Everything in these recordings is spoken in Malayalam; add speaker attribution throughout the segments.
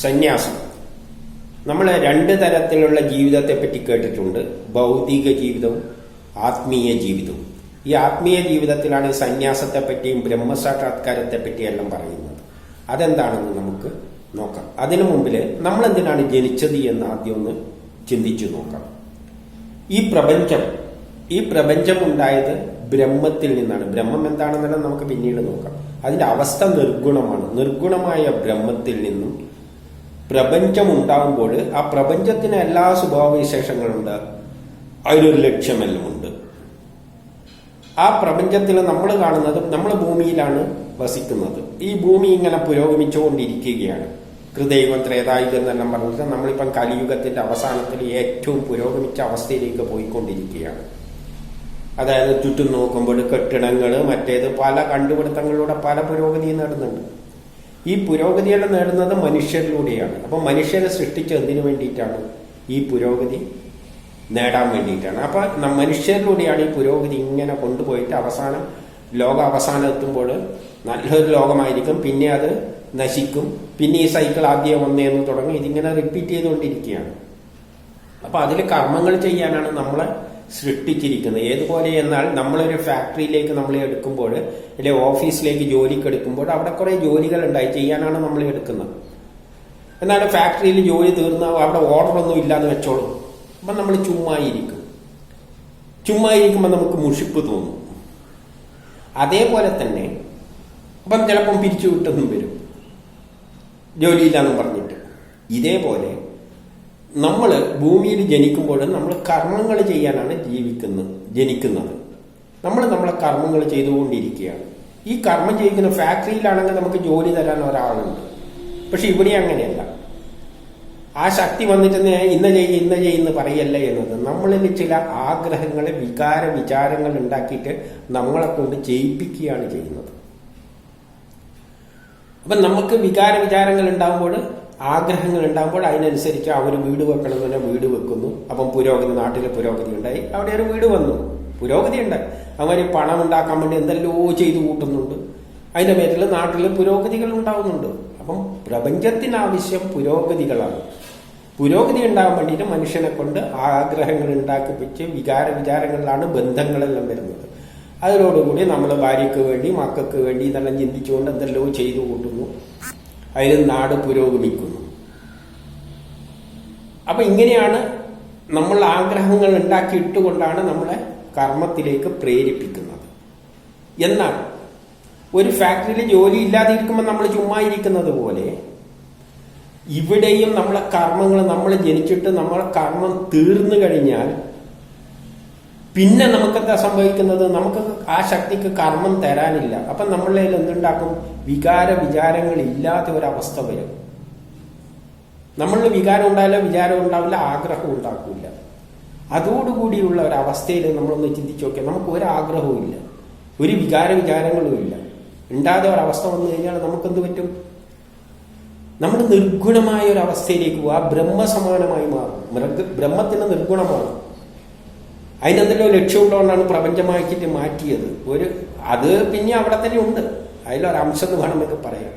Speaker 1: സന്യാസം. നമ്മൾ രണ്ട് തരത്തിലുള്ള ജീവിതത്തെ പറ്റി കേട്ടിട്ടുണ്ട്. ഭൗതിക ജീവിതവും ആത്മീയ ജീവിതവും. ഈ ആത്മീയ ജീവിതത്തിലാണ് സന്യാസത്തെ പറ്റിയും ബ്രഹ്മസാക്ഷാത്കാരത്തെ പറ്റിയെല്ലാം പറയുന്നത്. അതെന്താണെന്ന് നമുക്ക് നോക്കാം. അതിനു മുമ്പിൽ നമ്മൾ എന്തിനാണ് ജനിച്ചത് എന്ന് ആദ്യം ഒന്ന് ചിന്തിച്ചു നോക്കാം. ഈ പ്രപഞ്ചം ഉണ്ടായത് ബ്രഹ്മത്തിൽ നിന്നാണ്. ബ്രഹ്മം എന്താണെന്നെല്ലാം നമുക്ക് പിന്നീട് നോക്കാം. അതിന്റെ അവസ്ഥ നിർഗുണമാണ്. നിർഗുണമായ ബ്രഹ്മത്തിൽ നിന്നും പ്രപഞ്ചം ഉണ്ടാകുമ്പോൾ ആ പ്രപഞ്ചത്തിന് എല്ലാ സ്വഭാവവിശേഷങ്ങളുണ്ട്. അതിനൊരു ലക്ഷ്യമെല്ലാം ഉണ്ട്. ആ പ്രപഞ്ചത്തിൽ നമ്മൾ കാണുന്നത്, നമ്മൾ ഭൂമിയിലാണ് വസിക്കുന്നത്. ഈ ഭൂമി ഇങ്ങനെ പുരോഗമിച്ചുകൊണ്ടിരിക്കുകയാണ്. കൃതയുഗം ത്രേതായുഗം എന്നെല്ലാം പറഞ്ഞിട്ട് നമ്മളിപ്പം കലിയുഗത്തിന്റെ അവസാനത്തിൽ ഏറ്റവും പുരോഗമിച്ച അവസ്ഥയിലേക്ക് പോയിക്കൊണ്ടിരിക്കുകയാണ്. അതായത് ചുറ്റും നോക്കുമ്പോൾ കെട്ടിടങ്ങൾ, മറ്റേത് പല കണ്ടുപിടുത്തങ്ങളിലൂടെ പല പുരോഗതിയും നേടുന്നുണ്ട്. ഈ പുരോഗതിയെല്ലാം നേടുന്നത് മനുഷ്യരിലൂടെയാണ്. അപ്പം മനുഷ്യരെ സൃഷ്ടിച്ച എന്തിനു വേണ്ടിയിട്ടാണ്? ഈ പുരോഗതി നേടാൻ വേണ്ടിയിട്ടാണ്. അപ്പൊ മനുഷ്യരിലൂടെയാണ് ഈ പുരോഗതി ഇങ്ങനെ കൊണ്ടുപോയിട്ട് അവസാനം അവസാനം എത്തുമ്പോൾ നല്ലൊരു ലോകമായിരിക്കും. പിന്നെ അത് നശിക്കും. പിന്നെ ഈ സൈക്കിൾ ആദ്യം ഒന്നേന്ന് തുടങ്ങി ഇതിങ്ങനെ റിപ്പീറ്റ് ചെയ്തുകൊണ്ടിരിക്കുകയാണ്. അപ്പൊ അതിൽ കർമ്മങ്ങൾ ചെയ്യാനാണ് നമ്മളെ സൃഷ്ടിച്ചിരിക്കുന്നത്. ഏതുപോലെ എന്നാൽ നമ്മളൊരു ഫാക്ടറിയിലേക്ക് നമ്മളെ എടുക്കുമ്പോൾ, അല്ലെ ഓഫീസിലേക്ക് ജോലിക്ക് എടുക്കുമ്പോൾ അവിടെ കുറെ ജോലികൾ ഉണ്ടായി ചെയ്യാനാണ് നമ്മൾ എടുക്കുന്നത്. എന്നാൽ ഫാക്ടറിയിൽ ജോലി തീർന്ന അവിടെ ഓർഡർ ഒന്നും ഇല്ലാന്ന് വെച്ചോളൂ. അപ്പം നമ്മൾ ചുമ്മായിരിക്കുമ്പോൾ നമുക്ക് മുഷിപ്പ് തോന്നും. അതേപോലെ തന്നെ അപ്പം ചിലപ്പം പിരിച്ചു വിട്ടെന്നും വരും, ജോലിയില്ലാന്നും പറഞ്ഞിട്ട്. ഇതേപോലെ നമ്മൾ ഭൂമിയിൽ ജനിക്കുമ്പോൾ നമ്മൾ കർമ്മങ്ങൾ ചെയ്യാനാണ് ജനിക്കുന്നത്. നമ്മൾ നമ്മളെ കർമ്മങ്ങൾ ചെയ്തുകൊണ്ടിരിക്കുകയാണ്. ഈ കർമ്മം ചെയ്യിക്കുന്ന ഫാക്ടറിയിലാണെങ്കിൽ നമുക്ക് ജോലി തരാൻ ഒരാളുണ്ട്. പക്ഷെ ഇവിടെ അങ്ങനെയല്ല. ആ ശക്തി വന്നിട്ട് ഇന്ന ചെയ്യുന്ന പറയല്ല എന്നത് നമ്മളിൽ ചില ആഗ്രഹങ്ങളെ, വിചാരങ്ങൾ ഉണ്ടാക്കിയിട്ട് നമ്മളെ കൊണ്ട് ചെയ്യിപ്പിക്കുകയാണ് ചെയ്യുന്നത്. അപ്പം നമുക്ക് വിചാരങ്ങൾ ഉണ്ടാകുമ്പോൾ, ആഗ്രഹങ്ങൾ ഉണ്ടാകുമ്പോൾ അതിനനുസരിച്ച് അവർ വീട് വെക്കണമെന്ന് വീട് വെക്കുന്നു. അപ്പം നാട്ടിലെ പുരോഗതി ഉണ്ടായി, അവിടെ ഒരു വീട് വന്നു, പുരോഗതി ഉണ്ടായി. അവർ പണം ഉണ്ടാക്കാൻ വേണ്ടി എന്തെല്ലോ ചെയ്തു കൂട്ടുന്നുണ്ട്. അതിന്റെ പേരിൽ നാട്ടിൽ പുരോഗതികൾ ഉണ്ടാവുന്നുണ്ട്. അപ്പം പ്രപഞ്ചത്തിനാവശ്യം പുരോഗതികളാണ്. പുരോഗതി ഉണ്ടാകാൻ വേണ്ടിയിട്ട് മനുഷ്യനെ കൊണ്ട് ആഗ്രഹങ്ങൾ ഉണ്ടാക്കിപ്പിച്ച് വിചാരങ്ങളിലാണ് ബന്ധങ്ങളെല്ലാം വരുന്നത്. അതിനോടുകൂടി നമ്മൾ ഭാര്യയ്ക്ക് വേണ്ടി, മക്കൾക്ക് വേണ്ടി ഇതെല്ലാം ചിന്തിച്ചുകൊണ്ട് എന്തെല്ലോ ചെയ്തു കൂട്ടുന്നു. അതിൽ നാട് പുരോഗമിക്കുന്നു. അപ്പൊ ഇങ്ങനെയാണ് നമ്മൾ ആഗ്രഹങ്ങൾ ഉണ്ടാക്കിയിട്ടുകൊണ്ടാണ് നമ്മളെ കർമ്മത്തിലേക്ക് പ്രേരിപ്പിക്കുന്നത്. എന്നാൽ ഒരു ഫാക്ടറിയിൽ ജോലി ഇല്ലാതിരിക്കുമ്പോൾ നമ്മൾ ചുമ്മാ ഇരിക്കുന്നത് പോലെ ഇവിടെയും നമ്മളെ കർമ്മങ്ങൾ, നമ്മൾ ജനിച്ചിട്ട് നമ്മളെ കർമ്മം തീർന്നു കഴിഞ്ഞാൽ പിന്നെ നമുക്കെന്താ സംഭവിക്കുന്നത്? നമുക്ക് ആ ശക്തിക്ക് കർമ്മം തരാനില്ല. അപ്പം നമ്മളെ എന്തുണ്ടാക്കും? വിചാരങ്ങൾ ഇല്ലാത്ത ഒരവസ്ഥ വരും. നമ്മളിൽ വികാരം ഉണ്ടാവില്ല, വിചാരം ഉണ്ടാവില്ല, ആഗ്രഹം ഉണ്ടാക്കില്ല. അതോടുകൂടിയുള്ള ഒരവസ്ഥയിൽ നമ്മളൊന്ന് ചിന്തിച്ചു നോക്കിയാൽ നമുക്ക് ഒരാഗ്രഹവും ഇല്ല, ഒരു വിചാരങ്ങളും ഇല്ല. ഉണ്ടാകാതെ ഒരവസ്ഥ വന്നു കഴിഞ്ഞാൽ നമുക്കെന്ത് പറ്റും? നമ്മൾ നിർഗുണമായ ഒരു അവസ്ഥയിലേക്ക് പോകും. ആ ബ്രഹ്മസമാനമായി മാറും. ബ്രഹ്മത്തിന് നിർഗുണമാണ്. അതിനെന്തെല്ലോ ലക്ഷ്യമുള്ളതുകൊണ്ടാണ് പ്രപഞ്ചമാക്കിയിട്ട് മാറ്റിയത്. അത് പിന്നെ അവിടെ തന്നെ ഉണ്ട്. അതിലൊരംശം എന്ന് വേണമെന്നൊക്കെ പറയാം.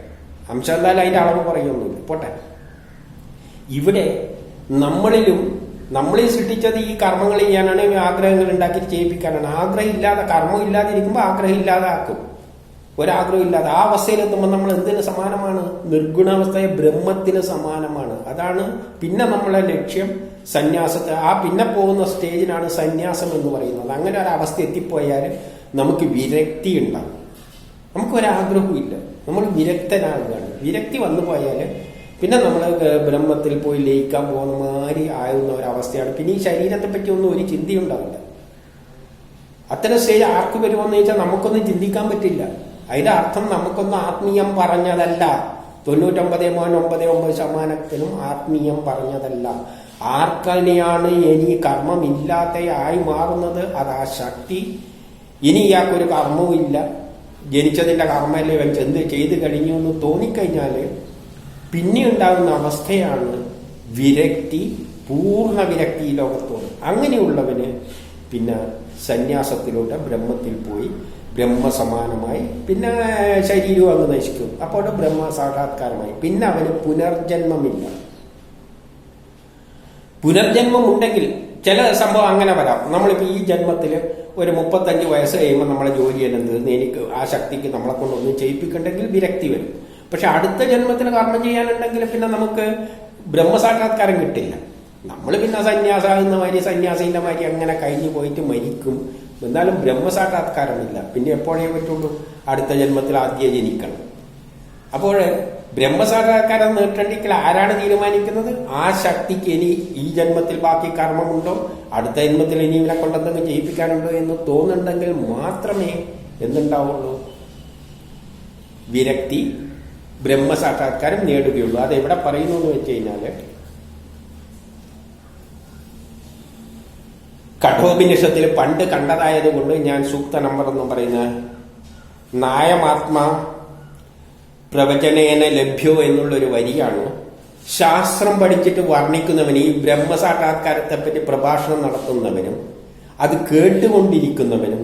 Speaker 1: അംശം എന്തായാലും അതിന്റെ അളവ് പറയുമൊന്നുമില്ല, പോട്ടെ. ഇവിടെ നമ്മളെ സൃഷ്ടിച്ചത് ഈ കർമ്മങ്ങൾ ചെയ്യാനാണ്, ആഗ്രഹങ്ങൾ ഉണ്ടാക്കിയിട്ട് ചെയ്യിപ്പിക്കാനാണ്. ആഗ്രഹം ഇല്ലാതെ, കർമ്മം ഇല്ലാതിരിക്കുമ്പോൾ ആഗ്രഹം ഇല്ലാതെ ആക്കും. ഒരാഗ്രഹം ഇല്ലാതെ ആ അവസ്ഥയിലെത്തുമ്പോൾ നമ്മൾ എന്തിന് സമാനമാണ്? നിർഗുണാവസ്ഥയെ ബ്രഹ്മത്തിന് സമാനമാണ്. അതാണ് പിന്നെ നമ്മളെ ലക്ഷ്യം സന്യാസത്തെ. ആ പിന്നെ പോകുന്ന സ്റ്റേജിനാണ് സന്യാസം എന്ന് പറയുന്നത്. അങ്ങനെ ഒരു അവസ്ഥ എത്തിപ്പോയാൽ നമുക്ക് വിരക്തി ഉണ്ടാകും. നമുക്കൊരാഗ്രഹവും ഇല്ല, നമ്മൾ വിരക്തനാകുകയാണ്. വിരക്തി വന്നു പോയാൽ പിന്നെ നമ്മൾ ബ്രഹ്മത്തിൽ പോയി ലയിക്കാൻ പോകുന്ന മാതിരി ആകുന്ന ഒരവസ്ഥയാണ്. പിന്നെ ഈ ശരീരത്തെ പറ്റി ഒന്നും ഒരു ചിന്തയുണ്ടാവില്ല. അത്തരം സ്റ്റേജ് ആർക്ക് വരുമെന്ന് ചോദിച്ചാൽ നമുക്കൊന്നും ചിന്തിക്കാൻ പറ്റില്ല. അതിന്റെ അർത്ഥം നമുക്കൊന്നും ആത്മീയം പറഞ്ഞതല്ല. 99.99% ആത്മീയം പറഞ്ഞതല്ല. ആർക്കനെയാണ് ഇനി കർമ്മമില്ലാത്തയായി മാറുന്നത്? അത് ആ ശക്തി. ഇനി ഇയാൾക്കൊരു കർമ്മവും ഇല്ല, ജനിച്ചതിന്റെ കർമ്മല്ലേ ഇവൻ ചെയ്ത് കഴിഞ്ഞു എന്ന് തോന്നിക്കഴിഞ്ഞാൽ പിന്നെ ഉണ്ടാകുന്ന അവസ്ഥയാണ് വിരക്തി, പൂർണ്ണ വിരക്തി ലോകത്തോട്. അങ്ങനെയുള്ളവന് പിന്നെ സന്യാസത്തിലൂടെ ബ്രഹ്മത്തിൽ പോയി ബ്രഹ്മസമാനമായി, പിന്നെ ശരീരവും അങ്ങ് നശിക്കും. അപ്പോൾ ബ്രഹ്മ സാക്ഷാത്കാരമായി. പിന്നെ അവന് പുനർജന്മമില്ല. പുനർജന്മം ഉണ്ടെങ്കിൽ ചില സംഭവം അങ്ങനെ വരാം. നമ്മളിപ്പോൾ ഈ ജന്മത്തിൽ ഒരു 35 വയസ്സ് കഴിയുമ്പോൾ നമ്മളെ ജോലി എല്ലാം തീർന്ന് എനിക്ക് ആ ശക്തിക്ക് നമ്മളെ കൊണ്ടൊന്നും ചെയ്യിപ്പിക്കണ്ടെങ്കിൽ വിരക്തി വരും. പക്ഷെ അടുത്ത ജന്മത്തിൽ കർമ്മം ചെയ്യാനുണ്ടെങ്കിൽ പിന്നെ നമുക്ക് ബ്രഹ്മസാക്ഷാത്കാരം കിട്ടില്ല. നമ്മൾ പിന്നെ സന്യാസാകുന്ന മാതിരി സന്യാസിന്റെ മാതിരി അങ്ങനെ കഴിഞ്ഞു പോയിട്ട് മരിക്കും. എന്നാലും ബ്രഹ്മസാക്ഷാത്കാരമില്ല. പിന്നെ എപ്പോഴേ പറ്റുള്ളൂ? അടുത്ത ജന്മത്തിൽ ആദ്യം ജനിക്കണം. അപ്പോൾ ബ്രഹ്മസാക്ഷാത്കാരം നേട്ടണ്ടെങ്കിൽ ആരാണ് തീരുമാനിക്കുന്നത്? ആ ശക്തിക്ക് ഇനി ഈ ജന്മത്തിൽ ബാക്കി കർമ്മമുണ്ടോ, അടുത്ത ജന്മത്തിൽ ഇനി ഇവനെ കൊണ്ടെന്തെങ്കിലും ചെയ്യിപ്പിക്കാനുണ്ടോ എന്ന് തോന്നുന്നുണ്ടെങ്കിൽ മാത്രമേ എന്തുണ്ടാവുള്ളൂ? വിരക്തി, ബ്രഹ്മസാക്ഷാത്കാരം നേടുകയുള്ളൂ. അതെവിടെ പറയുന്നു എന്ന് വെച്ച് കഴിഞ്ഞാല് കഠോപനിഷത്തിൽ പണ്ട് കണ്ടതായത് കൊണ്ട് ഞാൻ സൂക്ത നമ്പർ എന്ന് പറയുന്ന നായമാത്മാ പ്രവചനേന ലഭ്യോ എന്നുള്ളൊരു വരിയാണ്. ശാസ്ത്രം പഠിച്ചിട്ട് വർണ്ണിക്കുന്നവന്, ഈ ബ്രഹ്മസാക്ഷാത്കാരത്തെപ്പറ്റി പ്രഭാഷണം നടത്തുന്നവനും അത് കേട്ടുകൊണ്ടിരിക്കുന്നവനും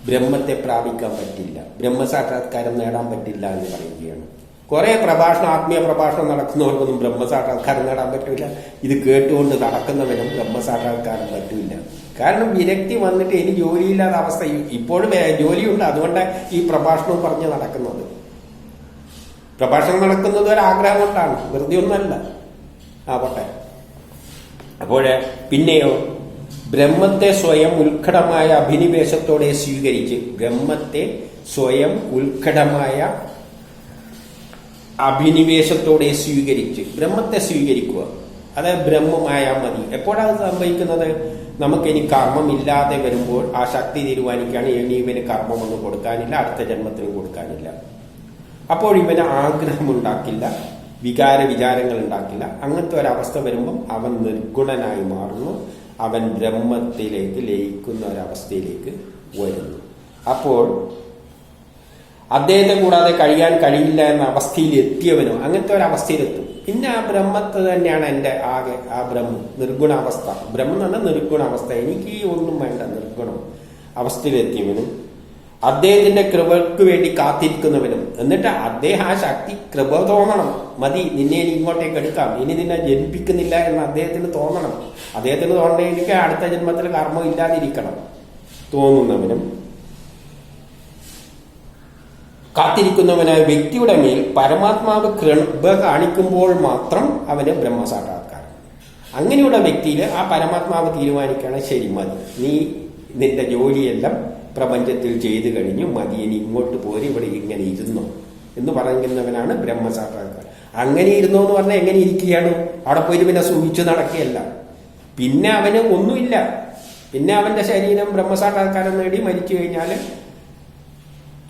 Speaker 1: ബ്രഹ്മത്തെ പ്രാപിക്കാൻ പറ്റില്ല, ബ്രഹ്മസാക്ഷാത്കാരം നേടാൻ പറ്റില്ല എന്ന് പറയുകയാണ്. കുറെ പ്രഭാഷണം, ആത്മീയ പ്രഭാഷണം നടക്കുന്നവർക്കൊന്നും ബ്രഹ്മസാക്ഷാത്കാരം നേടാൻ പറ്റില്ല. ഇത് കേട്ടുകൊണ്ട് നടക്കുന്നവനും ബ്രഹ്മസാക്ഷാത്കാരം പറ്റില്ല. കാരണം വിരക്തി വന്നിട്ട് ഇനി ജോലിയില്ലാത്ത അവസ്ഥ. ഇപ്പോഴും ജോലിയുണ്ട്, അതുകൊണ്ട് ഈ പ്രഭാഷണവും പറഞ്ഞ് നടക്കുന്നത്. പ്രഭാഷണം നടക്കുന്നത് ഒരാഗ്രഹം കൊണ്ടാണ്, വെറുതെ ഒന്നല്ല. ആവട്ടെ. അപ്പോഴേ പിന്നെയോ ബ്രഹ്മത്തെ സ്വയം ഉത്കടമായ അഭിനിവേശത്തോടെ സ്വീകരിച്ച്, ബ്രഹ്മത്തെ സ്വയം ഉത്കടമായ അഭിനിവേശത്തോടെ സ്വീകരിച്ച് ബ്രഹ്മത്തെ സ്വീകരിക്കുക. അതായത് ബ്രഹ്മമായാൽ മതി. എപ്പോഴാണ് സംഭവിക്കുന്നത്? നമുക്കിനി കർമ്മമില്ലാതെ വരുമ്പോൾ ആ ശക്തി തീരുമാനിക്കുകയാണ് ഇനി ഇവന് കർമ്മമൊന്നും കൊടുക്കാനില്ല, അടുത്ത ജന്മത്തിനും കൊടുക്കാനില്ല. അപ്പോൾ ഇവന് ആഗ്രഹമുണ്ടാക്കില്ല, വിചാരങ്ങൾ ഉണ്ടാക്കില്ല. അങ്ങനത്തെ ഒരവസ്ഥ വരുമ്പം അവൻ നിർഗുണനായി മാറുന്നു. അവൻ ബ്രഹ്മത്തിലേക്ക് ലയിക്കുന്ന ഒരവസ്ഥയിലേക്ക് വരുന്നു. അപ്പോൾ അദ്ദേഹത്തെ കൂടാതെ കഴിയാൻ കഴിയില്ല എന്ന അവസ്ഥയിൽ എത്തിയവനോ അങ്ങനത്തെ ഒരവസ്ഥയിലെത്തും. പിന്നെ ആ ബ്രഹ്മത്തെ തന്നെയാണ് എൻ്റെ ആകെ ആ നിർഗുണാവസ്ഥ. ബ്രഹ്മം എന്ന് പറഞ്ഞാൽ നിർഗുണാവസ്ഥ. എനിക്ക് ഈ ഒന്നും വേണ്ട, നിർഗുണം അവസ്ഥയിലെത്തിയവനും അദ്ദേഹത്തിന്റെ കൃപക്ക് വേണ്ടി കാത്തിരിക്കുന്നവനും. എന്നിട്ട് അദ്ദേഹം ആ ശക്തി കൃപ തോന്നണം, മതി നിന്നെ ഇനി ഇങ്ങോട്ടേക്ക് എടുക്കാം, ഇനി നിന്നെ ജനിപ്പിക്കുന്നില്ല എന്ന് അദ്ദേഹത്തിന് തോന്നണം. അദ്ദേഹത്തിന് തോന്നണമെങ്കിൽ അടുത്ത ജന്മത്തിൽ കർമ്മം ഇല്ലാതിരിക്കണം തോന്നുന്നവനും കാത്തിരിക്കുന്നവനായ വ്യക്തിയുടെ മേൽ പരമാത്മാവ് കൃപ കാണിക്കുമ്പോൾ മാത്രം അവന് ബ്രഹ്മസാക്ഷാത്കാരം. അങ്ങനെയുള്ള വ്യക്തിയിൽ ആ പരമാത്മാവ് തീരുമാനിക്കണം, ശരി മതി, നീ നിന്റെ ജോലിയെല്ലാം പ്രപഞ്ചത്തിൽ ചെയ്തു കഴിഞ്ഞു, മതി, ഇനി ഇങ്ങോട്ട് പോരി, ഇവിടെ ഇങ്ങനെ ഇരുന്നോ എന്ന് പറയുന്നവനാണ് ബ്രഹ്മസാക്ഷാത്കാരം. അങ്ങനെ ഇരുന്നോ എന്ന് പറഞ്ഞാൽ എങ്ങനെ ഇരിക്കുകയാണ്? അവിടെ പോയിട്ട് പിന്നെ സൂഹിച്ചു നടക്കുകയല്ല. പിന്നെ അവന് ഒന്നുമില്ല. പിന്നെ അവന്റെ ശരീരം ബ്രഹ്മസാക്ഷാത്കാരം നേടി മരിച്ചു കഴിഞ്ഞാൽ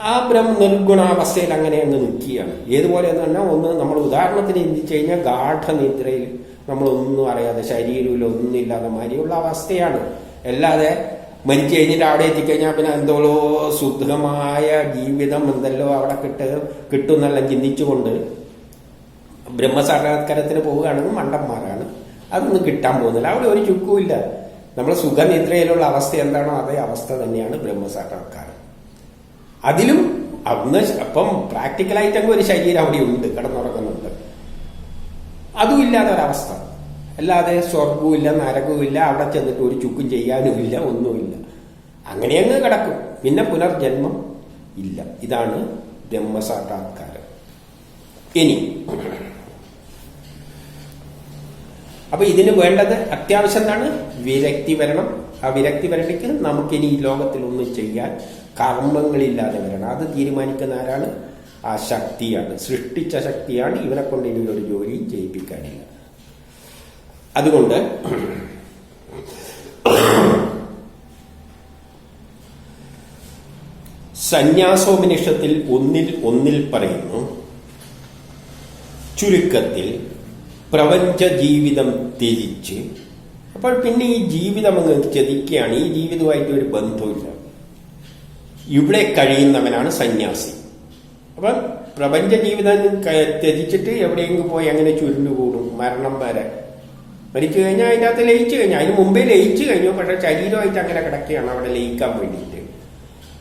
Speaker 1: ആ നിർഗുണാവസ്ഥയിൽ അങ്ങനെ അങ്ങ് നിൽക്കുകയാണ്. ഏതുപോലെ എന്ന് പറഞ്ഞാൽ, ഒന്ന് നമ്മൾ ഉദാഹരണത്തിന് ചിന്തിച്ചു കഴിഞ്ഞാൽ ഗാഠനിദ്രയിൽ നമ്മളൊന്നും അറിയാതെ ശരീരത്തിൽ ഒന്നുമില്ലാതെ മാതിരിയുള്ള അവസ്ഥയാണ്. അല്ലാതെ മരിച്ചു കഴിഞ്ഞിട്ട് അവിടെ എത്തിക്കഴിഞ്ഞാൽ പിന്നെ എന്തോ ശുദ്ധമായ ജീവിതം എന്തെല്ലോ അവിടെ കിട്ടുമെന്നെല്ലാം ചിന്തിച്ചുകൊണ്ട് ബ്രഹ്മസാക്ഷാത്കാരത്തിന് പോവുകയാണെങ്കിൽ മണ്ടന്മാരാണ്. അതൊന്നും കിട്ടാൻ പോകുന്നില്ല. അവിടെ ഒരു ചുക്കുമില്ല. നമ്മൾ സുഖനിദ്രയിലുള്ള അവസ്ഥ എന്താണോ അതേ അവസ്ഥ തന്നെയാണ് ബ്രഹ്മസാക്ഷാത്കാരം. അതിലും അന്ന് അപ്പം പ്രാക്ടിക്കലായിട്ട് അങ്ങ് ഒരു ശരീരം അവിടെ ഉണ്ട്, കിടന്നുറങ്ങുന്നുണ്ട്. അതും ഇല്ലാത്ത ഒരവസ്ഥ. അല്ലാതെ സ്വർഗവും ഇല്ല, നരകവും ഇല്ല, അവിടെ ചെന്നിട്ട് ഒരു ചുക്കും ചെയ്യാനുമില്ല, ഒന്നുമില്ല. അങ്ങനെ അങ്ങ് കിടക്കും. പിന്നെ പുനർജന്മം ഇല്ല. ഇതാണ് ബ്രഹ്മസാക്ഷാത്കാരം. ഇനി അപ്പൊ ഇതിന് വേണ്ടത് അത്യാവശ്യം എന്താണ്? വിരക്തി വരണം. ആ വിരക്തി വരണമെങ്കിൽ നമുക്കിനി ഈ ലോകത്തിൽ ഒന്നും ചെയ്യാൻ കർമ്മങ്ങളില്ലാതെ വരണം. അത് തീരുമാനിക്കുന്ന ആരാണ്? ആ ശക്തിയാണ്, സൃഷ്ടിച്ച ശക്തിയാണ്. ഇവനെ കൊണ്ട് ഇനി ഒരു ജോലിയും ചെയ്യിപ്പിക്കാനില്ല. അതുകൊണ്ട് സന്യാസോപനിഷത്തിൽ ഒന്നിൽ പറയുന്നു, ചുരുക്കത്തിൽ പ്രപഞ്ച ജീവിതം ത്യജിച്ച്, അപ്പോൾ പിന്നെ ഈ ജീവിതം അങ്ങ് ചതിക്കുകയാണ്. ഈ ജീവിതമായിട്ട് ഒരു ബന്ധമില്ല. ഇവിടെ കഴിയുന്നവനാണ് സന്യാസി. അപ്പം പ്രപഞ്ച ജീവിതം ത്യജിച്ചിട്ട് എവിടെയെങ്കിലും പോയി അങ്ങനെ ചുരുണ്ടുകൂടും മരണം വരെ. മരിച്ചു കഴിഞ്ഞാൽ അതിൻ്റെ അകത്ത് ലയിച്ചു കഴിഞ്ഞാൽ, അതിന് മുമ്പേ ലയിച്ചു കഴിഞ്ഞു. പക്ഷെ ശരീരമായിട്ട് അങ്ങനെ കിടക്കുകയാണ് അവിടെ ലയിക്കാൻ വേണ്ടിയിട്ട്.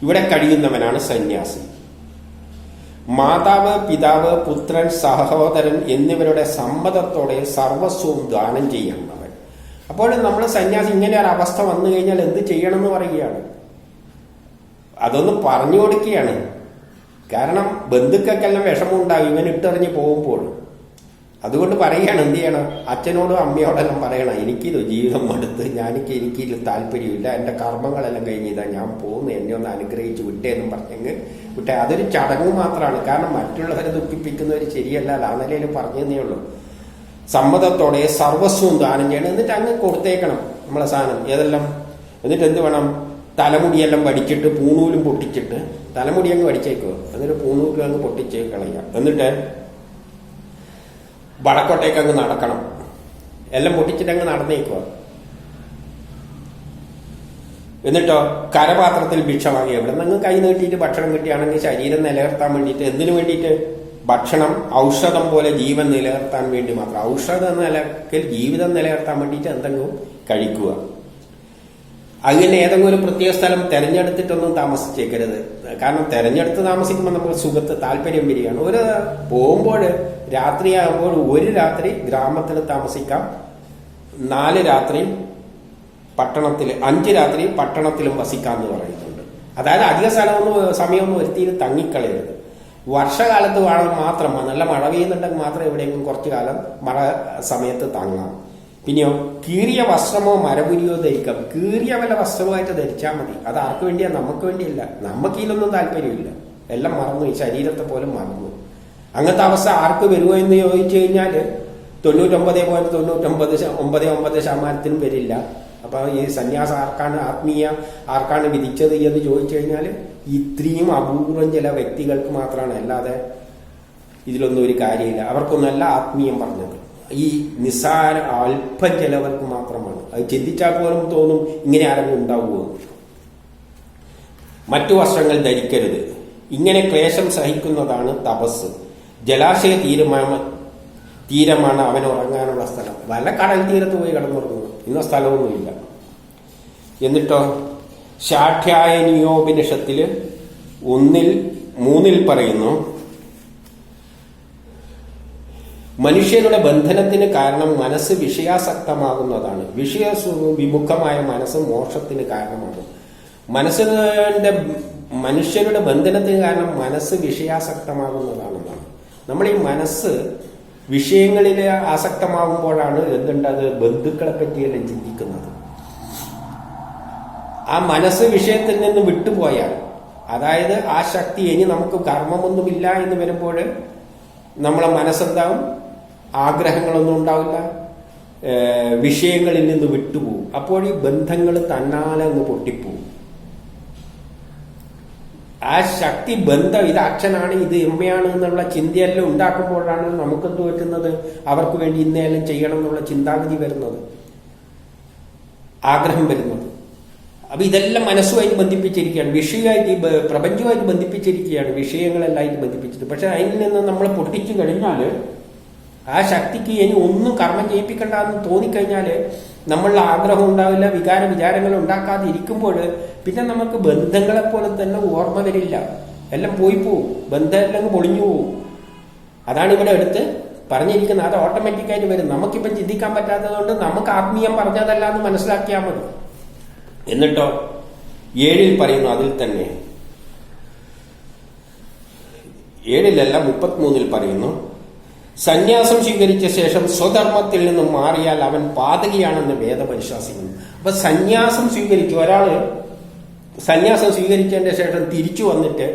Speaker 1: ഇവിടെ കഴിയുന്നവനാണ് സന്യാസി. മാതാവ്, പിതാവ്, പുത്രൻ, സഹോദരൻ എന്നിവരുടെ സമ്മതത്തോടെ സർവസ്വവും ദാനം ചെയ്യുന്നവൻ. അപ്പോൾ നമ്മൾ സന്യാസി ഇങ്ങനെ ഒരു അവസ്ഥ വന്നു കഴിഞ്ഞാൽ എന്ത് ചെയ്യണം എന്ന് പറയുകയാണ്. അതൊന്ന് പറഞ്ഞു കൊടുക്കുകയാണ്. കാരണം ബന്ധുക്കൾക്കെല്ലാം വിഷമമുണ്ടാകും ഇവൻ ഇട്ടെറിഞ്ഞ് പോകുമ്പോൾ. അതുകൊണ്ട് പറയുകയാണ് എന്ത് ചെയ്യണം, അച്ഛനോടും അമ്മയോടെല്ലാം പറയണം, എനിക്കിത് ജീവിതം മടുത്ത്, എനിക്കിത് താല്പര്യമില്ല, എൻ്റെ കർമ്മങ്ങളെല്ലാം കഴിഞ്ഞിതാ ഞാൻ പോകുന്നു, എന്നെ ഒന്ന് അനുഗ്രഹിച്ച് വിട്ടേന്നും പറഞ്ഞെങ്കിൽ വിട്ടേ. അതൊരു ചടങ്ങ് മാത്രമാണ്. കാരണം മറ്റുള്ളവരെ ദുഃഖിപ്പിക്കുന്നവർ ശരിയല്ല, ആ നിലയിൽ പറഞ്ഞതേ ഉള്ളൂ. സമ്മതത്തോടെ സർവസ്വവും ദാനം ചെയ്യണം. എന്നിട്ട് അങ്ങ് കൊടുത്തേക്കണം നമ്മളെ സാധനം ഏതെല്ലാം. എന്നിട്ട് എന്ത് വേണം, തലമുടിയെല്ലാം വടിച്ചിട്ട് പൂണൂലും പൊട്ടിച്ചിട്ട് തലമുടി അങ്ങ് വടിച്ചേക്കുക. എന്നിട്ട് പൂണൂലും അങ്ങ് പൊട്ടിച്ചേ കളയുക. എന്നിട്ട് വടക്കോട്ടേക്ക് അങ്ങ് നടക്കണം. എല്ലാം പൊട്ടിച്ചിട്ട് അങ്ങ് നടന്നേക്കുക. എന്നിട്ടോ കരപാത്രത്തിൽ ഭിക്ഷ വാങ്ങി എവിടെ നിന്ന് കൈ നീട്ടിയിട്ട് ഭക്ഷണം കിട്ടിയാണെങ്കിൽ ശരീരം നിലനിർത്താൻ വേണ്ടിയിട്ട്. എന്തിനു വേണ്ടിയിട്ട്? ഭക്ഷണം ഔഷധം പോലെ ജീവൻ നിലനിർത്താൻ വേണ്ടി മാത്രം. ഔഷധം നിലയ്ക്കൽ ജീവിതം നിലനിർത്താൻ വേണ്ടിയിട്ട് എന്തെങ്കിലും കഴിക്കുക. അങ്ങനെ ഏതെങ്കിലും ഒരു പ്രത്യേക സ്ഥലം തെരഞ്ഞെടുത്തിട്ടൊന്നും താമസിച്ചേക്കരുത്. കാരണം തെരഞ്ഞെടുത്ത് താമസിക്കുമ്പോൾ നമുക്ക് സുഖത്ത് താല്പര്യം വരികയാണ്. ഒരു പോകുമ്പോൾ രാത്രിയാകുമ്പോൾ ഒരു രാത്രി ഗ്രാമത്തിൽ താമസിക്കാം, 4 രാത്രി പട്ടണത്തിൽ, 5 രാത്രി പട്ടണത്തിലും വസിക്കാമെന്ന് പറയുന്നുണ്ട്. അതായത് അധിക സമയമൊന്നും ഒരുത്തിയിൽ തങ്ങിക്കളയരുത്. വർഷകാലത്ത് വേണം മാത്രം, നല്ല മഴ പെയ്യുന്നുണ്ടെങ്കിൽ മാത്രം എവിടെയെങ്കിലും കുറച്ചു കാലം മഴ സമയത്ത് തങ്ങാം. പിന്നെയോ കീറിയ വസ്ത്രമോ മരപുരിയോ ധരിക്കാം. കീറിയ വല്ല വസ്ത്രമായിട്ട് ധരിച്ചാൽ മതി. അത് ആർക്ക് വേണ്ടിയാ? നമുക്ക് വേണ്ടിയല്ല. നമുക്ക് ഇതിലൊന്നും താല്പര്യമില്ല. എല്ലാം മറന്നു, ഈ ശരീരത്തെ പോലും മറന്നു. അങ്ങനത്തെ അവസ്ഥ ആർക്ക് വരുമോ എന്ന് ചോദിച്ചു കഴിഞ്ഞാൽ 99.99% വരില്ല. അപ്പൊ ഈ സന്യാസം ആർക്കാണ് വിധിച്ചത് എന്ന് ചോദിച്ചു കഴിഞ്ഞാൽ ഇത്രയും അപൂർവം ചില വ്യക്തികൾക്ക് മാത്രമാണ്. അല്ലാതെ ഇതിലൊന്നും ഒരു കാര്യമില്ല. അവർക്കൊന്നല്ല ആത്മീയം പറഞ്ഞത്. ഈ നിസ്സാര അല്പം ചിലവർക്ക് മാത്രമാണ്. അത് ചിന്തിച്ചാൽ പോലും തോന്നും ഇങ്ങനെ ആരെങ്കിലും ഉണ്ടാവുമോ. മറ്റു വസ്ത്രങ്ങൾ ധരിക്കരുത്. ഇങ്ങനെ ക്ലേശം സഹിക്കുന്നതാണ് തപസ്. ജലാശയ തീരമാണ് അവൻ ഉറങ്ങാനുള്ള സ്ഥലം. വല്ല കടൽ തീരത്ത് പോയി കിടന്നുറങ്ങുന്നു. ഇന്ന സ്ഥലമൊന്നുമില്ല. എന്നിട്ടോ ശാഠ്യായനിയോപനിഷത്തില് 1:3 പറയുന്നു, മനുഷ്യരുടെ ബന്ധനത്തിന് കാരണം മനസ്സ് വിഷയാസക്തമാകുന്നതാണ്. വിമുഖമായ മനസ്സ് മോക്ഷത്തിന് കാരണമാകും. മനുഷ്യരുടെ ബന്ധനത്തിന് കാരണം മനസ്സ് വിഷയാസക്തമാകുന്നതാണെന്നാണ്. നമ്മൾ ഈ മനസ്സ് വിഷയങ്ങളിൽ ആസക്തമാകുമ്പോഴാണ് എന്തുണ്ടത് ബന്ധുക്കളെ പറ്റിയെല്ലാം ചിന്തിക്കുന്നത്. ആ മനസ്സ് വിഷയത്തിൽ നിന്ന് വിട്ടുപോയാൽ, അതായത് ആ ശക്തി ഇനി നമുക്ക് കർമ്മമൊന്നുമില്ല എന്ന് വരുമ്പോൾ നമ്മളെ മനസ്സെന്താവും? ആഗ്രഹങ്ങളൊന്നും ഉണ്ടാവില്ല, വിഷയങ്ങളിൽ നിന്ന് വിട്ടുപോകും. അപ്പോൾ ഈ ബന്ധങ്ങൾ തന്നാലെ അങ്ങ് പൊട്ടിപ്പോവും. ആ ശക്തി ബന്ധം, ഇത് അച്ഛനാണ്, ഇത് അമ്മയാണ് എന്നുള്ള ചിന്തയെല്ലാം ഉണ്ടാക്കുമ്പോഴാണ് നമുക്കെന്ത് പറ്റുന്നത്? അവർക്ക് വേണ്ടി ഇന്നേലും ചെയ്യണം എന്നുള്ള ചിന്താഗതി വരുന്നത്, ആഗ്രഹം വരുന്നത്. അപ്പൊ ഇതെല്ലാം മനസ്സുമായിട്ട് ബന്ധിപ്പിച്ചിരിക്കുകയാണ്, വിഷയമായിട്ട് പ്രപഞ്ചമായിട്ട് ബന്ധിപ്പിച്ചിരിക്കുകയാണ്, വിഷയങ്ങളെല്ലാമായിട്ട് ബന്ധിപ്പിച്ചിട്ട്. പക്ഷെ അതിൽ നിന്ന് നമ്മൾ പൊട്ടിച്ചു കഴിഞ്ഞാൽ ആ ശക്തിക്ക് ഇനി ഒന്നും കർമ്മം ചെയ്യിപ്പിക്കണ്ടെന്ന് തോന്നിക്കഴിഞ്ഞാൽ നമ്മളുടെ ആഗ്രഹം ഉണ്ടാവില്ല, വിചാരങ്ങൾ ഉണ്ടാക്കാതെ ഇരിക്കുമ്പോൾ പിന്നെ നമുക്ക് ബന്ധങ്ങളെ പോലെ തന്നെ ഓർമ്മ വരില്ല, എല്ലാം പോയി പോവും, ബന്ധം എല്ലാം പൊളിഞ്ഞു പോവും. അതാണ് ഇവിടെ എടുത്ത് പറഞ്ഞിരിക്കുന്നത്. അത് ഓട്ടോമാറ്റിക്കായിട്ട് വരും. നമുക്കിപ്പം ചിന്തിക്കാൻ പറ്റാത്തതുകൊണ്ട് നമുക്ക് ആത്മീയം പറഞ്ഞതല്ല എന്ന് മനസ്സിലാക്കിയാൽ മതി. എന്നിട്ടോ 7 പറയുന്നു, അതിൽ തന്നെ 7 33 പറയുന്നു, സന്യാസം സ്വീകരിച്ച ശേഷം സ്വധർമ്മത്തിൽ നിന്നും മാറിയാൽ അവൻ പാതകിയാണെന്ന് വേദം അനുശാസിക്കുന്നു. അപ്പൊ സന്യാസം സ്വീകരിച്ചു ഒരാള്, സന്യാസം സ്വീകരിച്ചതിന്റെ ശേഷം തിരിച്ചു വന്നിട്ട്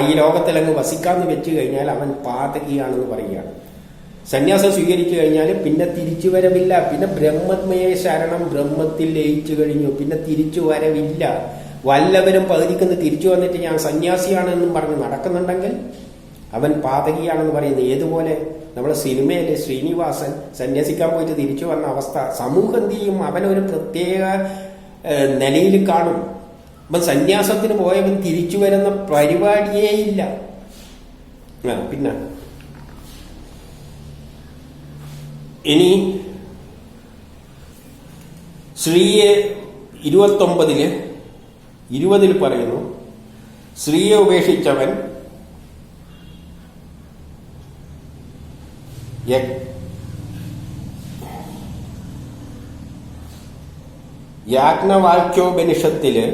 Speaker 1: ഈ ലോകത്തിലങ്ങ് വസിക്കാന്ന് വെച്ച് കഴിഞ്ഞാൽ അവൻ പാതകിയാണെന്ന് പറയുകയാണ്. സന്യാസം സ്വീകരിച്ചു കഴിഞ്ഞാൽ പിന്നെ തിരിച്ചു വരവില്ല. പിന്നെ ബ്രഹ്മമേ ശരണം, ബ്രഹ്മത്തിൽ ലയിച്ചു കഴിഞ്ഞു, പിന്നെ തിരിച്ചു വരവില്ല. വല്ലവരും പകുതിക്കുന്ന തിരിച്ചു വന്നിട്ട് ഞാൻ സന്യാസിയാണെന്നും പറഞ്ഞ് നടക്കുന്നുണ്ടെങ്കിൽ അവൻ പാതകിയാണെന്ന് പറയുന്നത്. ഏതുപോലെ നമ്മളെ സിനിമയിലെ ശ്രീനിവാസൻ സന്യാസിക്കാൻ പോയിട്ട് തിരിച്ചു വന്ന അവസ്ഥ സമൂഹം എന്ത് ചെയ്യും? അവനൊരു പ്രത്യേക നിലയിൽ കാണും. അപ്പം സന്യാസത്തിന് പോയവൻ തിരിച്ചു വരുന്ന പരിപാടിയേ ഇല്ല. പിന്നെ ഇനി ശ്രീയെ 29-20 പറയുന്നു, സ്ത്രീയെ ഉപേക്ഷിച്ചവൻ യാജ്ഞവാക്യോപനിഷത്തില്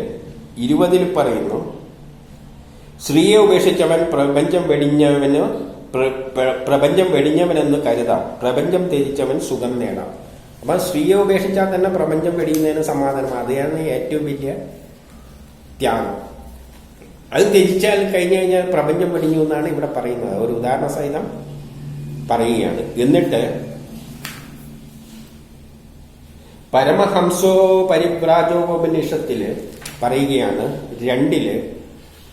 Speaker 1: 20 പറയുന്നു, സ്ത്രീയെ ഉപേക്ഷിച്ചവൻ പ്രപഞ്ചം വെടിഞ്ഞവനെന്ന് കരുതാം, പ്രപഞ്ചം ത്യജിച്ചവൻ സുഖം നേടാം. അപ്പൊ സ്ത്രീയെ ഉപേക്ഷിച്ചാൽ തന്നെ പ്രപഞ്ചം വെടിയുന്നതിന് സമാധാനം. അതാണ് ഏറ്റവും വലിയ ത്യാഗം. അത് ത്യജിച്ചാൽ കഴിഞ്ഞു കഴിഞ്ഞാൽ പ്രപഞ്ചം വെടിഞ്ഞു എന്നാണ് ഇവിടെ പറയുന്നത്. ഒരു ഉദാഹരണ സഹിതം പറയുകയാണ്. എന്നിട്ട് പരമഹംസോ പരിവ്രാജോപനിഷത്തില് പറയുകയാണ് 2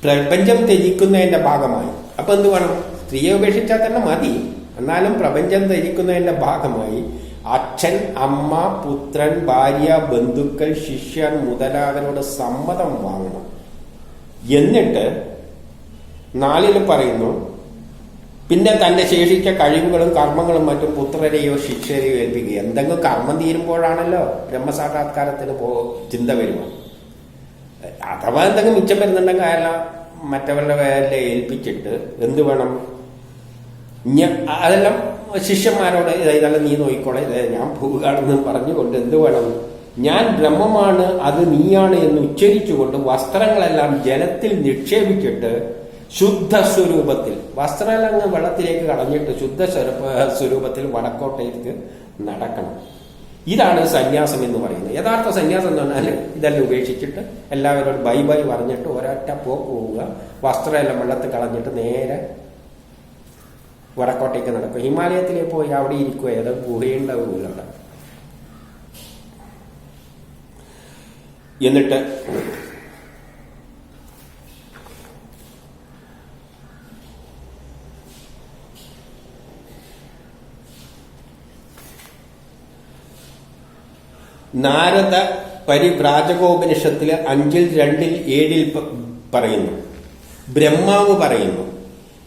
Speaker 1: പ്രപഞ്ചം ത്യജിക്കുന്നതിന്റെ ഭാഗമായി. അപ്പൊ എന്ത് വേണം? സ്ത്രീയെ ഉപേക്ഷിച്ചാൽ തന്നെ മതി, എന്നാലും പ്രപഞ്ചം ത്യജിക്കുന്നതിന്റെ ഭാഗമായി അച്ഛൻ, അമ്മ, പുത്രൻ, ഭാര്യ, ബന്ധുക്കൾ, ശിഷ്യൻ മുതലായവരോട് സമ്മതം വാങ്ങണം. എന്നിട്ട് 4 പറയുന്നു, പിന്നെ തന്റെ ശേഷിച്ച കഴിവുകളും കർമ്മങ്ങളും മറ്റും പുത്രരെയോ ശിഷ്യരെയോ ഏൽപ്പിക്കുക. എന്തെങ്കിലും കർമ്മം തീരുമ്പോഴാണല്ലോ ബ്രഹ്മസാക്ഷാത്കാരത്തിന് ചിന്ത വരുക. അഥവാ എന്തെങ്കിലും മിച്ചം വരുന്നുണ്ടെങ്കിൽ അയാളെ മറ്റവരുടെ പേരിലെ ഏൽപ്പിച്ചിട്ട് എന്ത് വേണം? അതെല്ലാം ശിഷ്യന്മാരോട് ഇതെല്ലാം നീ നോക്കിക്കോളെ, ഞാൻ പോവുകയാണെന്ന് പറഞ്ഞുകൊണ്ട് എന്ത് വേണം? ഞാൻ ബ്രഹ്മമാണ്, അത് നീയാണ് എന്ന് ഉച്ചരിച്ചുകൊണ്ട് വസ്ത്രങ്ങളെല്ലാം ജലത്തിൽ നിക്ഷേപിച്ചിട്ട് ശുദ്ധ സ്വരൂപത്തിൽ, വസ്ത്രമെല്ലാം വെള്ളത്തിലേക്ക് കളഞ്ഞിട്ട് ശുദ്ധ സ്വരൂപത്തിൽ വടക്കോട്ടേക്ക് നടക്കണം. ഇതാണ് സന്യാസം എന്ന് പറയുന്നത്. യഥാർത്ഥ സന്യാസം എന്ന് പറഞ്ഞാൽ ഇതെല്ലാം ഉപേക്ഷിച്ചിട്ട് എല്ലാവരോടും ബൈ ബൈ പറഞ്ഞിട്ട് ഒരൊറ്റ പോക്ക് പോവുക, വസ്ത്രമെല്ലാം വെള്ളത്തിൽ കളഞ്ഞിട്ട് നേരെ വടക്കോട്ടേക്ക് നടക്കുക. ഹിമാലയത്തിലേക്ക് പോയി അവിടെ ഇരിക്കുക, ഏതോ ഗുഹയുണ്ടാവില്ല അവിടെ. എന്നിട്ട് നാരദ പരിവ്രാജകോപനിഷത്തില് 5:2-7 പറയുന്നു, ബ്രഹ്മാവ് പറയുന്നു,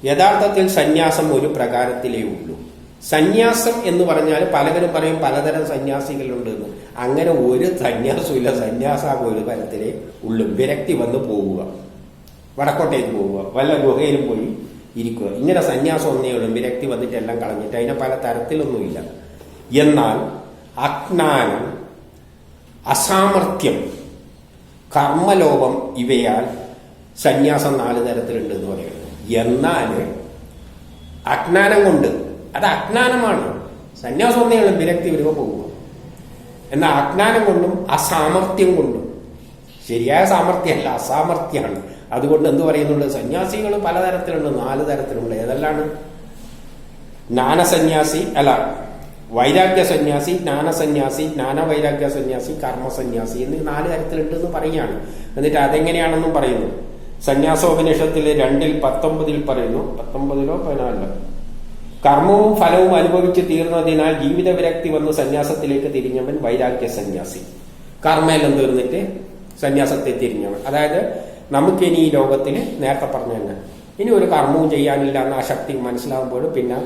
Speaker 1: യഥാർത്ഥത്തിൽ സന്യാസം ഒരു പ്രകാരത്തിലേ ഉള്ളൂ. സന്യാസം എന്ന് പറഞ്ഞാൽ പലവരും പറയും പലതരം സന്യാസികളുണ്ട് എന്ന്. അങ്ങനെ ഒരു സന്യാസമില്ല. സന്യാസം ഒരു തരത്തിലേ ഉള്ളൂ. വിരക്തി വന്ന് പോവുക, വടക്കോട്ടേക്ക് പോവുക, വല്ല ഗുഹയിലും പോയി ഇരിക്കുക. ഇങ്ങനെ സന്യാസം ഒന്നേ ഉള്ളൂ. വിരക്തി വന്നിട്ട് എല്ലാം കളഞ്ഞിട്ട്. അതിനെ പല തരത്തിലൊന്നുമില്ല. എന്നാൽ അജ്ഞാനം, അസാമർത്ഥ്യം, കർമ്മലോപം ഇവയാൽ സന്യാസം 4 തരത്തിലുണ്ട് എന്ന് പറയുന്നത്. എന്നാൽ അജ്ഞാനം കൊണ്ട്, അത് അജ്ഞാനമാണ്. സന്യാസം ഒന്നേയുള്ള വിരക്തി വരുമ്പോൾ പോകുക. എന്നാൽ അജ്ഞാനം കൊണ്ടും അസാമർത്ഥ്യം കൊണ്ടും, ശരിയായ സാമർത്ഥ്യമല്ല, അസാമർത്ഥ്യമാണ്. അതുകൊണ്ട് എന്ത് പറയുന്നുണ്ട്? സന്യാസികൾ പലതരത്തിലുണ്ട്, 4 തരത്തിലുണ്ട്. ഏതെല്ലാണ്? ജ്ഞാനസന്യാസി, അല്ല വൈരാഗ്യ സന്യാസി, ജ്ഞാനസന്യാസി, ജ്ഞാനവൈരാഗ്യ സന്യാസി, കർമ്മസന്യാസി എന്നീ 4 തരത്തിലുണ്ട് എന്ന് പറയുകയാണ്. എന്നിട്ട് അതെങ്ങനെയാണെന്നും പറയുന്നു. സന്യാസോപനിഷത്തിലെ 2:19 പറയുന്നു, 19-ലോ 14-ലോ, കർമ്മവും ഫലവും അനുഭവിച്ച് തീർന്നതിനാൽ ജീവിത വിരക്തി വന്ന് സന്യാസത്തിലേക്ക് തിരിഞ്ഞവൻ വൈരാഗ്യ സന്യാസി. കർമ്മയെല്ലാം തീർന്നിട്ട് സന്യാസത്തെ തിരിഞ്ഞവൻ. അതായത് നമുക്കിനി ഈ ലോകത്തിൽ നേരത്തെ പറഞ്ഞു തന്നെ ഇനി ഒരു കർമ്മവും ചെയ്യാനില്ല എന്ന ആ ശക്തി മനസ്സിലാകുമ്പോൾ പിന്നെ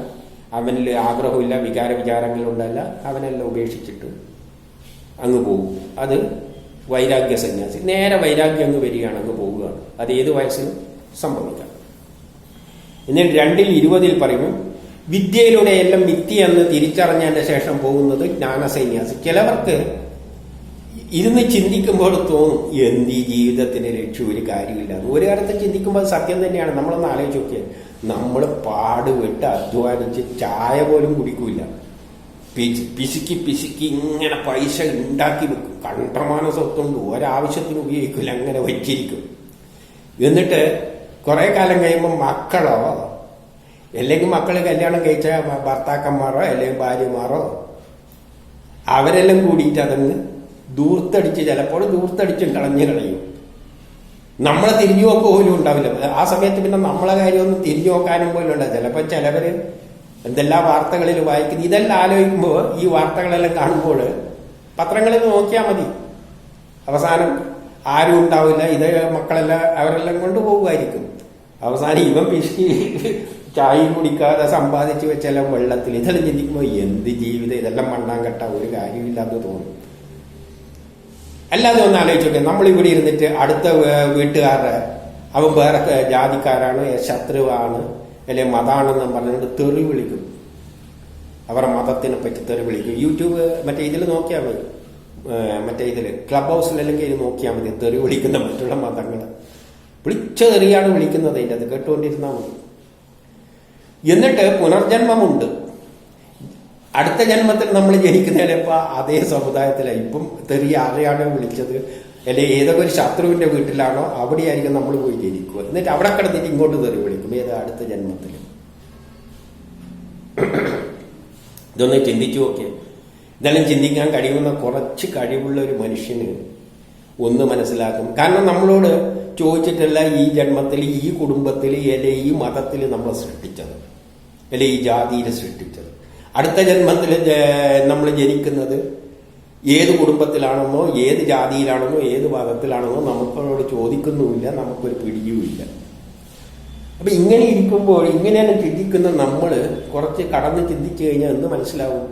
Speaker 1: അവനിൽ ആഗ്രഹമില്ല, വിചാരങ്ങളുണ്ടല്ല, അവനെല്ലാം ഉപേക്ഷിച്ചിട്ട് അങ്ങ് പോകും. അത് വൈരാഗ്യ സന്യാസി. നേരെ വൈരാഗ്യം അങ്ങ് വരികയാണ്, അങ്ങ് പോവുകയാണ്. അത് ഏത് വയസ്സിലും സംഭവിക്കാം. എന്നിട്ട് 2:20 പറയുന്നു, വിദ്യയിലൂടെ എല്ലാം മിഥ്യ എന്ന് തിരിച്ചറിഞ്ഞതിന്റെ ശേഷം പോകുന്നത് ജ്ഞാനസന്യാസി. ചിലവർക്ക് ഇരുന്ന് ചിന്തിക്കുമ്പോൾ തോന്നും എന്ത് ഈ ജീവിതത്തിന് ലക്ഷ്യം, ഒരു കാര്യമില്ല. ഒരു കാലത്ത് ചിന്തിക്കുമ്പോൾ സത്യം തന്നെയാണ്. നമ്മളൊന്ന് ആലോചിച്ച് നോക്കിയാൽ നമ്മൾ പാടുവിട്ട് അധ്വാനിച്ച് ചായ പോലും കുടിക്കൂല, പിശുക്കി ഇങ്ങനെ പൈസ ഉണ്ടാക്കി വെക്കും. കണ്ടമാന സ്വത്തുണ്ട്, ഒരാവശ്യത്തിന് ഉപയോഗിക്കില്ല, അങ്ങനെ വച്ചിരിക്കും. എന്നിട്ട് കുറെ കാലം കഴിയുമ്പോൾ മക്കളോ അല്ലെങ്കിൽ മക്കള് കല്യാണം കഴിച്ച ഭർത്താക്കന്മാരോ അല്ലെങ്കിൽ ഭാര്യമാരോ അവരെല്ലാം കൂടിയിട്ട് അതങ്ങ് ദൂർത്തടിച്ച്, ചിലപ്പോൾ ദൂർത്തടിച്ചും കളയും. നമ്മളെ തിരിഞ്ഞു നോക്കുക പോലും ഉണ്ടാവില്ല. ആ സമയത്ത് പിന്നെ നമ്മളെ കാര്യമൊന്നും തിരിഞ്ഞു നോക്കാനും പോലും ഉണ്ടാവില്ല. ചിലപ്പോൾ ചിലവര് എന്തെല്ലാം വാർത്തകളിൽ വായിക്കുന്നു. ഇതെല്ലാം ആലോചിക്കുമ്പോൾ, ഈ വാർത്തകളെല്ലാം കാണുമ്പോൾ പത്രങ്ങളിൽ നോക്കിയാൽ മതി, അവസാനം ആരും ഉണ്ടാവില്ല. ഇത് മക്കളെല്ലാം അവരെല്ലാം കൊണ്ടുപോകുമായിരിക്കും. അവസാനം ഇവൻ പിശുക്കി ചായയും കുടിക്കാതെ സമ്പാദിച്ചു വെച്ചെല്ലാം വെള്ളത്തിൽ. ഇതെല്ലാം ചിന്തിക്കുമ്പോൾ എന്ത് ജീവിതം, ഇതെല്ലാം മണ്ണാങ്കട്ട, ഒരു കാര്യമില്ലാന്ന് തോന്നും. അല്ലാതെ ഒന്ന് ആലോചിച്ച് നോക്കുക, നമ്മളിവിടെ ഇരുന്നിട്ട് അടുത്ത വീട്ടുകാരുടെ അവൻ വേറെ ജാതിക്കാരാണ്, ശത്രുവാണ്, അല്ലെ മതാണെന്നും പറഞ്ഞുകൊണ്ട് തെറി വിളിക്കും. അവരുടെ മതത്തിനെ പറ്റി തെറി വിളിക്കും. യൂട്യൂബ് മറ്റേ ഇതിൽ നോക്കിയാൽ മതി, മറ്റേ ഇതില് ക്ലബ് ഹൗസിലല്ലെങ്കിൽ ഇത് നോക്കിയാൽ മതി. തെറി വിളിക്കുന്ന മറ്റുള്ള മതങ്ങൾ വിളിച്ച തെറിയാണ് വിളിക്കുന്നത്. അതിൻ്റെ അത് കേട്ടുകൊണ്ടിരുന്നാൽ മതി. എന്നിട്ട് പുനർജന്മമുണ്ട്. അടുത്ത ജന്മത്തിൽ നമ്മൾ ജനിക്കുന്നതിനിപ്പോ അതേ സമുദായത്തിലാണ്. ഇപ്പം തെറി ആരെയാണോ വിളിച്ചത്, അല്ലെ ഏതൊക്കെ ഒരു ശത്രുവിന്റെ വീട്ടിലാണോ അവിടെയായിരിക്കും നമ്മൾ പോയി ജനിക്കുക. എന്നിട്ട് അവിടെ കിടന്നിട്ട് ഇങ്ങോട്ട് തെറി വിളിക്കും ഏത് അടുത്ത ജന്മത്തിൽ. ഇതൊന്ന് ചിന്തിച്ചു നോക്കിയേ. ഇതെല്ലാം ചിന്തിക്കാൻ കഴിയുന്ന കുറച്ച് കഴിവുള്ള ഒരു മനുഷ്യന് ഒന്ന് മനസ്സിലാക്കും. കാരണം നമ്മളോട് ചോദിച്ചിട്ടല്ല ഈ ജന്മത്തിൽ, ഈ കുടുംബത്തിൽ, അല്ലെ ഈ മതത്തിൽ നമ്മളെ സൃഷ്ടിച്ചത്, അല്ലെ ഈ ജാതിയിൽ സൃഷ്ടിച്ചത്. അടുത്ത ജന്മത്തിൽ നമ്മൾ ജനിക്കുന്നത് ഏത് കുടുംബത്തിലാണെന്നോ ഏത് ജാതിയിലാണെന്നോ ഏത് മതത്തിലാണെന്നോ നമുക്കോട് ചോദിക്കുന്നുമില്ല, നമുക്കൊരു പിടിയുമില്ല. അപ്പൊ ഇങ്ങനെ ഇരിക്കുമ്പോൾ ഇങ്ങനെയാണ് ചിന്തിക്കുന്ന നമ്മൾ കുറച്ച് കടന്ന് ചിന്തിച്ചു കഴിഞ്ഞാൽ എന്ത് മനസ്സിലാവും?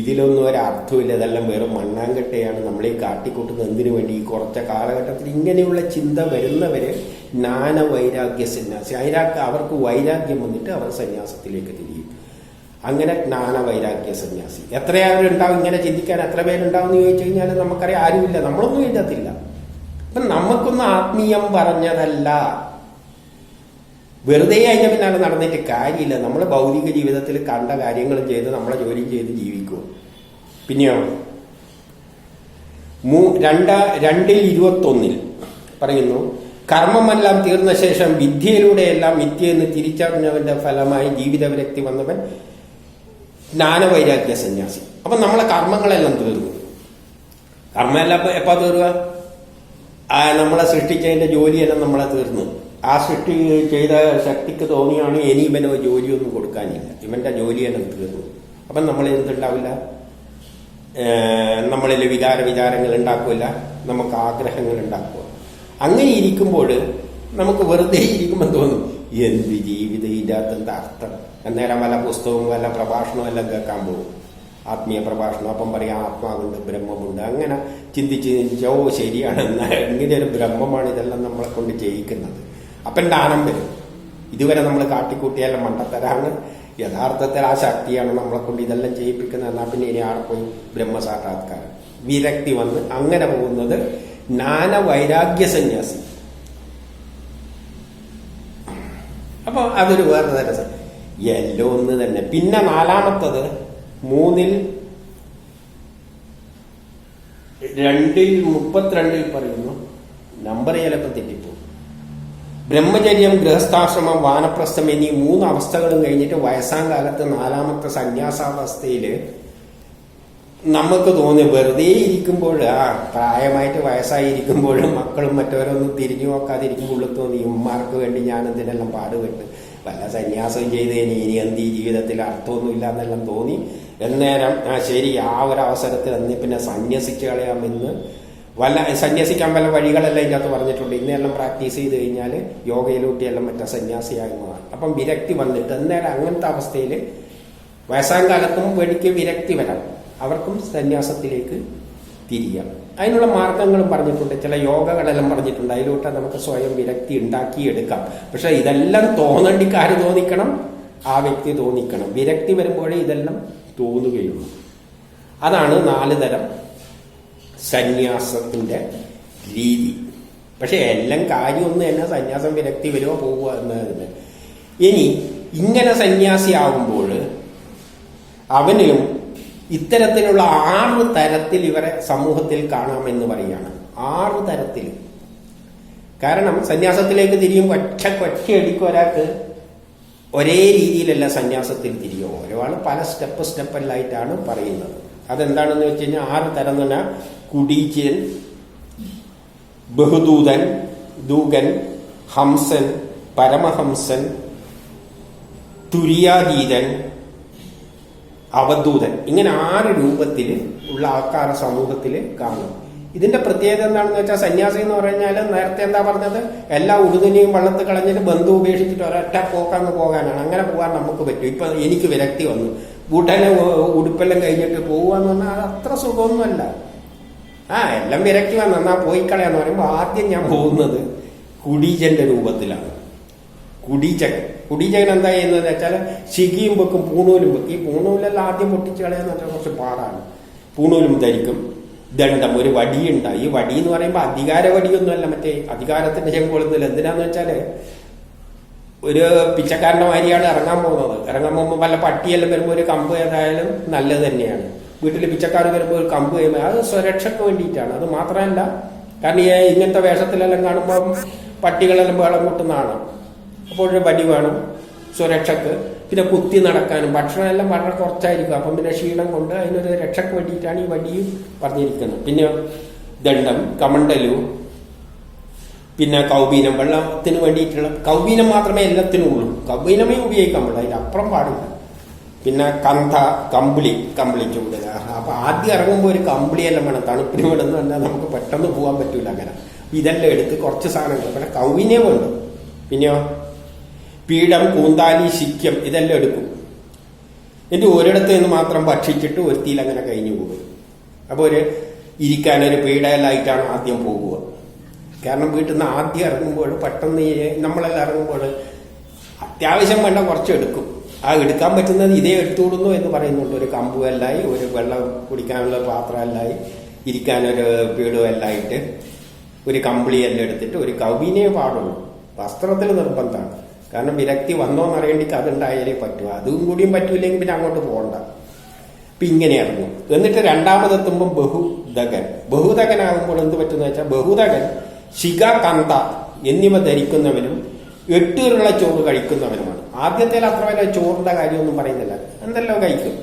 Speaker 1: ഇതിലൊന്നും ഒരർത്ഥമില്ല, ഇതെല്ലാം വെറും മണ്ണാങ്കട്ടയാണ് നമ്മളീ കാട്ടിക്കൂട്ടുന്നത്. എന്തിനു വേണ്ടി? ഈ കുറച്ച കാലഘട്ടത്തിൽ ഇങ്ങനെയുള്ള ചിന്ത വരുന്നവര് ജ്ഞാന വൈരാഗ്യ സന്യാസി. അവർക്ക് വൈരാഗ്യം വന്നിട്ട് അവർ സന്യാസത്തിലേക്ക് തിരിയും. അങ്ങനെ ജ്ഞാന വൈരാഗ്യ സന്യാസി. എത്രയാളുണ്ടാവും ഇങ്ങനെ ചിന്തിക്കാൻ? എത്ര പേരുണ്ടാവും എന്ന് ചോദിച്ചു കഴിഞ്ഞാൽ നമുക്കറിയാം, ആരുമില്ല. നമ്മളൊന്നും ഇല്ലത്തില്ല. അപ്പൊ നമുക്കൊന്നും ആത്മീയം പറഞ്ഞതല്ല. വെറുതെ അതിന്റെ പിന്നാലെ നടന്നിട്ട് കാര്യമില്ല. നമ്മൾ ഭൗതിക ജീവിതത്തിൽ കണ്ട കാര്യങ്ങളും ചെയ്ത് നമ്മളെ ജോലിയും ചെയ്ത് ജീവിക്കും. പിന്നെയോ 2:21 പറയുന്നു, കർമ്മമെല്ലാം തീർന്ന ശേഷം വിദ്യയിലൂടെയെല്ലാം മിഥ്യയെന്ന് തിരിച്ചറിഞ്ഞവന്റെ ഫലമായി ജീവിത വിരക്തി വന്നവൻ ജ്ഞാനവൈരാഗ്യ സന്യാസി. അപ്പൊ നമ്മളെ കർമ്മങ്ങളെല്ലാം തീർന്നു. കർമ്മമെല്ലാം എപ്പാ തീർക്കുക? നമ്മളെ സൃഷ്ടിച്ചതിന്റെ ജോലിയെല്ലാം നമ്മളെ തീർന്നു. ആ സൃഷ്ടി ചെയ്ത ശക്തിക്ക് തോന്നിയാണ് ഇനി ഇവന് ജോലിയൊന്നും കൊടുക്കാനില്ല, ഇവന്റെ ജോലിയെല്ലാം തീർന്നു. അപ്പം നമ്മൾ എന്തുണ്ടാവില്ല? നമ്മളിൽ വിചാരങ്ങൾ ഉണ്ടാക്കില്ല, നമുക്ക് ആഗ്രഹങ്ങൾ ഉണ്ടാക്കുക. അങ്ങനെ ഇരിക്കുമ്പോൾ നമുക്ക് വെറുതെ ഇരിക്കുമ്പോൾ തോന്നും, എന്ത് ജീവിതം, ഇതിനകത്ത് എന്താ അർത്ഥം? അന്നേരം വല്ല പുസ്തകവും വല്ല പ്രഭാഷണവും എല്ലാം കേൾക്കാൻ പോകും, ആത്മീയ പ്രഭാഷണം. അപ്പം പറയാം ആത്മാവുണ്ട്, ബ്രഹ്മമുണ്ട്. അങ്ങനെ ചിന്തിച്ച് ഓ ശരിയാണ്, ഇങ്ങനെ ഒരു ബ്രഹ്മമാണ് ഇതെല്ലാം നമ്മളെ കൊണ്ട് ചെയ്യിക്കുന്നത്. അപ്പം ജ്ഞാനം വരും. ഇതുവരെ നമ്മൾ കാട്ടിക്കൂട്ടിയെല്ലാം മണ്ടത്തരാണ്. യഥാർത്ഥത്തിൽ ആ ശക്തിയാണ് നമ്മളെ കൊണ്ട് ഇതെല്ലാം ചെയ്യിപ്പിക്കുന്നത്. എന്നാൽ പിന്നെ ഇനി ആടെ പോയി ബ്രഹ്മസാക്ഷാത്കാരം, വിരക്തി വന്ന് അങ്ങനെ പോകുന്നത് ജ്ഞാന വൈരാഗ്യ സന്യാസി. അപ്പൊ അതൊരു വേറെ തരം എല്ലോ ഒന്ന് തന്നെ. പിന്നെ 4-മത്തത് 3:2 പറയുന്നു, നമ്പർ ചിലപ്പോൾ തെറ്റിപ്പോ. ബ്രഹ്മചര്യം, ഗൃഹസ്ഥാശ്രമം, വാനപ്രസ്ഥം എന്നീ 3 അവസ്ഥകളും കഴിഞ്ഞിട്ട് വയസ്സാം കാലത്ത് 4-മത്തെ സന്യാസാവസ്ഥയില് നമുക്ക് തോന്നി വെറുതെ ഇരിക്കുമ്പോൾ, പ്രായമായിട്ട് വയസ്സായിരിക്കുമ്പോഴും മക്കളും മറ്റവരൊന്നും തിരിഞ്ഞു നോക്കാതിരിക്കുമ്പോൾ ഉള്ളിൽ തോന്നി ഉമ്മാർക്ക് വേണ്ടി ഞാൻ എന്തിനെല്ലാം പാടുപെട്ട് വല്ല സന്യാസം ചെയ്ത് ഇനി എന്ത് ഈ ജീവിതത്തിൽ അർത്ഥമൊന്നുമില്ല എന്നെല്ലാം തോന്നി. എന്നേരം ശരി, ആ ഒരു അവസരത്തിൽ അന്ന് പിന്നെ സന്യസിച്ച് കളയാമെന്ന് സന്യസിക്കാൻ വല്ല വഴികളെല്ലാം ഇതിനകത്ത് പറഞ്ഞിട്ടുണ്ട്. ഇന്നെല്ലാം പ്രാക്ടീസ് ചെയ്ത് കഴിഞ്ഞാൽ യോഗയിലൂട്ടിയെല്ലാം മറ്റേ സന്യാസിയായി മാറും. അപ്പം വിരക്തി വന്നിട്ട് അന്നേരം അങ്ങനത്തെ അവസ്ഥയിൽ വയസ്സാം കാലത്തും വെടിക്ക് വിരക്തി വരാം, അവർക്കും സന്യാസത്തിലേക്ക് തിരിയാം. അതിനുള്ള മാർഗങ്ങളും പറഞ്ഞിട്ടുണ്ട്, ചില യോഗകളെല്ലാം പറഞ്ഞിട്ടുണ്ട്. അതിലൂടെ നമുക്ക് സ്വയം വിരക്തി ഉണ്ടാക്കിയെടുക്കാം. പക്ഷെ ഇതെല്ലാം തോന്നണ്ടിക്ക് ആര് തോന്നിക്കണം? ആ വ്യക്തി തോന്നിക്കണം. വിരക്തി വരുമ്പോഴേ ഇതെല്ലാം തോന്നുകയുള്ളൂ. അതാണ് 4 തരം സന്യാസത്തിന്റെ രീതി. പക്ഷെ എല്ലാം കാര്യമൊന്നും തന്നെ സന്യാസം വിരക്തി വരുമോ പോവുക എന്നതിന്. ഇനി ഇങ്ങനെ സന്യാസിയാവുമ്പോൾ അവനിലും ഇത്തരത്തിലുള്ള 6 തരത്തിൽ ഇവരെ സമൂഹത്തിൽ കാണാമെന്ന് പറയുകയാണ്. 6 തരത്തിൽ. കാരണം സന്യാസത്തിലേക്ക് തിരിയുമ്പോൾ ഒറ്റയടിക്ക് ഒരാൾക്ക് ഒരേ രീതിയിലല്ല സന്യാസത്തിൽ തിരിയോ. ഒരാൾ പല സ്റ്റെപ്പെല്ലായിട്ടാണ് പറയുന്നത്. അതെന്താണെന്ന് വെച്ച് കഴിഞ്ഞാൽ 6 തരം എന്ന് പറഞ്ഞാൽ കുടീചൻ, ബഹുദൂതൻ, ദൂകൻ, ഹംസൻ, പരമഹംസൻ, തുര്യാതീതൻ, അവധൂതൻ. ഇങ്ങനെ 6 രൂപത്തിൽ ഉള്ള ആൾക്കാർ സമൂഹത്തിൽ കാണും. ഇതിന്റെ പ്രത്യേകത എന്താണെന്ന് വെച്ചാൽ സന്യാസി എന്ന് പറഞ്ഞാൽ നേരത്തെ എന്താ പറഞ്ഞത്, എല്ലാ ഉടുതുണിയും വെള്ളത്തിൽ കളഞ്ഞിട്ട് ബന്ധു ഉപേക്ഷിച്ചിട്ട് ഒരൊറ്റ പോക്കാന്ന് പോകാനാണ്. അങ്ങനെ പോകാൻ നമുക്ക് പറ്റും. ഇപ്പൊ എനിക്ക് വിരക്തി വന്നു, വീട്ടനെ ഉടുപ്പെല്ലാം കഴിഞ്ഞിട്ട് പോവാന്ന് പറഞ്ഞാൽ അത് അത്ര സുഖമൊന്നുമല്ല. എല്ലാം വിരക്തി വന്നു, എന്നാ പോയി കളയാന്ന് പറയുമ്പോൾ ആദ്യം ഞാൻ പോകുന്നത് കുടീജന്റെ രൂപത്തിലാണ്. കുടീജകൻ എന്താ ചെയ്യുന്നത് വെച്ചാൽ ശിഖിയും വെക്കും, പൂണൂലും വെക്കും. ഈ പൂണൂലെല്ലാം ആദ്യം പൊട്ടിച്ച് കളയാന്ന് വെച്ചാൽ കുറച്ച് പാടാണ്. പൂണൂലും ധരിക്കും. ദണ്ഡം, ഒരു വടിയുണ്ടായി. ഈ വടി എന്ന് പറയുമ്പോൾ അധികാര വടിയൊന്നുമല്ല, മറ്റേ അധികാരത്തിന്റെ ചെങ്കൊളുന്നില്ല. എന്തിനാന്ന് വെച്ചാല് ഒരു പിച്ചക്കാരന്റെ മാതിരിയാണ് ഇറങ്ങാൻ പോകുന്നത്. ഇറങ്ങാൻ പോകുമ്പോൾ വല്ല പട്ടിയെല്ലാം വരുമ്പോൾ ഒരു കമ്പ് ഏതായാലും നല്ലത് തന്നെയാണ്. വീട്ടിൽ പിച്ചക്കാർ വരുമ്പോൾ ഒരു കമ്പ് ചെയ്യുമ്പോൾ അത് സുരക്ഷയ്ക്ക് വേണ്ടിയിട്ടാണ്. അത് മാത്രമല്ല, കാരണം ഈ ഇങ്ങനത്തെ വേഷത്തിലെല്ലാം കാണുമ്പോൾ പട്ടികളെല്ലാം വേളം കൂട്ടുന്നതാണ്. അപ്പോൾ ഒരു വടി വേണം സുരക്ഷക്ക്. പിന്നെ കുത്തി നടക്കാനും. ഭക്ഷണമെല്ലാം വളരെ കുറച്ചായിരിക്കും. അപ്പം പിന്നെ ക്ഷീണം കൊണ്ട് അതിനൊരു രക്ഷയ്ക്ക് വേണ്ടിയിട്ടാണ് ഈ വടിയും പറഞ്ഞിരിക്കുന്നത്. പിന്നെ ദണ്ഡം, കമണ്ടലു, പിന്നെ കൗബീനം, വെള്ളത്തിന് വേണ്ടിയിട്ടുള്ള കൗബീനം മാത്രമേ എല്ലാത്തിനും ഉള്ളൂ. കൗബീനമേ ഉപയോഗിക്കാൻ പാടില്ല, അതിന്റെ അപ്പുറം പാടില്ല. പിന്നെ കന്ത, കമ്പിളി ചൂടുക. അപ്പൊ ആദ്യം ഇറങ്ങുമ്പോൾ ഒരു കമ്പിളിയെല്ലാം വേണം. തണുപ്പിന് വേണമെന്ന് പറഞ്ഞാൽ നമുക്ക് പെട്ടെന്ന് പോകാൻ പറ്റൂല. അങ്ങനെ ഇതെല്ലാം എടുത്ത് കുറച്ച് സാധനങ്ങൾ, പിന്നെ കൗബീനേ വേണ്ടു. പിന്നെയോ പീഠം, കൂന്താലി, ശിക്യം ഇതെല്ലാം എടുക്കും. എന്നിട്ട് ഒരിടത്ത് നിന്ന് മാത്രം ഭക്ഷിച്ചിട്ട് ഒരുത്തിയിൽ അങ്ങനെ കഴിഞ്ഞു പോകും. അപ്പോൾ ഇരിക്കാനൊരു പീഠയെല്ലായിട്ടാണ് ആദ്യം പോകുക. കാരണം വീട്ടിൽ നിന്ന് ആദ്യം ഇറങ്ങുമ്പോൾ പെട്ടെന്ന് നമ്മളെല്ലാം ഇറങ്ങുമ്പോൾ അത്യാവശ്യം വേണ്ട കുറച്ച് എടുക്കും. ആ എടുക്കാൻ പറ്റുന്നത് ഇതേ എടുത്തുകൊടുന്നു എന്ന് പറയുന്നുണ്ട്. ഒരു കമ്പുമെല്ലായി, ഒരു വെള്ളം കുടിക്കാനുള്ള പാത്രമെല്ലായി, ഇരിക്കാനൊരു പീഠമെല്ലായിട്ട്, ഒരു കമ്പിളിയെല്ലാം എടുത്തിട്ട് ഒരു കൗബീനേ പാടുള്ളൂ. വസ്ത്രത്തിൽ നിർബന്ധമാണ്. കാരണം വിരക്തി വന്നോന്ന് അറിയേണ്ടിക്ക് അതുണ്ടായാലേ പറ്റൂ. അതും കൂടിയും പറ്റൂല്ലെങ്കിൽ പിന്നെ അങ്ങോട്ട് പോകണ്ട. ഇപ്പൊ ഇങ്ങനെ ഇറങ്ങും. എന്നിട്ട് രണ്ടാമതെത്തുമ്പോൾ ബഹുദകനാകുമ്പോൾ എന്ത് പറ്റുന്ന വെച്ചാൽ ബഹുദകൻ ശിഖ, കന്ത എന്നിവ ധരിക്കുന്നവനും 8 ഉരുള ചോറ് കഴിക്കുന്നവനുമാണ്. ആദ്യത്തെ അത്ര വരെ ചോറിന്റെ കാര്യമൊന്നും പറയുന്നില്ല, എന്തെല്ലോ കഴിക്കും.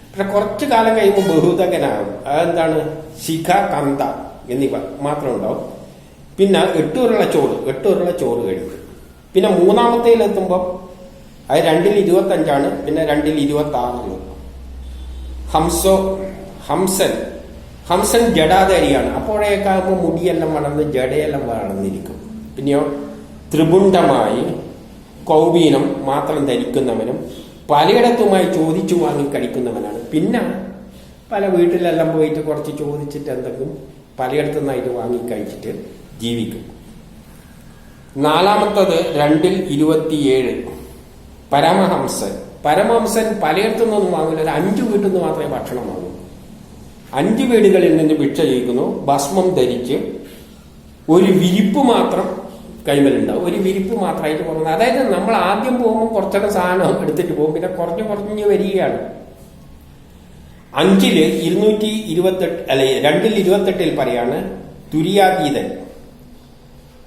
Speaker 1: പക്ഷെ കുറച്ചു കാലം കഴിയുമ്പോൾ ബഹുദകനാകും. അതെന്താണ്? ശിഖ, കന്ത എന്നിവ മാത്രം ഉണ്ടാവും. പിന്നെ 8 ഉരുള ചോറ് കഴിക്കും. പിന്നെ മൂന്നാമത്തേലെത്തുമ്പോൾ അത് 2ൽ 25 പിന്നെ 2ൽ 26. ഹംസൻ ജഡാധാരിയാണ്. അപ്പോഴേക്കാകുമ്പോൾ മുടിയെല്ലാം വളർന്ന് ജഡയെല്ലാം വളർന്നിരിക്കും. പിന്നെയോ ത്രിപുണ്ഡമായി കൗബീനം മാത്രം ധരിക്കുന്നവനും പലയിടത്തുമായി ചോദിച്ചു വാങ്ങി കഴിക്കുന്നവനാണ്. പിന്നെ പല വീട്ടിലെല്ലാം പോയിട്ട് കുറച്ച് ചോദിച്ചിട്ട് എന്തെങ്കിലും പലയിടത്തുനിന്നായിട്ട് വാങ്ങി കഴിച്ചിട്ട് ജീവിക്കും. നാലാമത്തത് 2ൽ 27 പരമഹംസൻ പലയിടത്തുനിന്നൊന്നും വാങ്ങില്ല. ഒരു 5 വീട്ടിൽ നിന്ന് മാത്രമേ ഭക്ഷണം വാങ്ങൂ. 5 വീടുകളിൽ നിന്ന് ഭിക്ഷ ചെയ്യിക്കുന്നു. ഭസ്മം ധരിച്ച് ഒരു വിരിപ്പ് മാത്രം കൈമലുണ്ടാവും. ഒരു വിരിപ്പ് മാത്രമായിട്ട് പോകുന്നത്. അതായത് നമ്മൾ ആദ്യം പോകുമ്പോൾ കുറച്ചൊക്കെ സാധനം എടുത്തിട്ട് പോകും. പിന്നെ കുറഞ്ഞു വരികയാണ്. 5ൽ 228 അല്ലെ 2ൽ 28 പറയാണ് തുര്യാതീതൻ.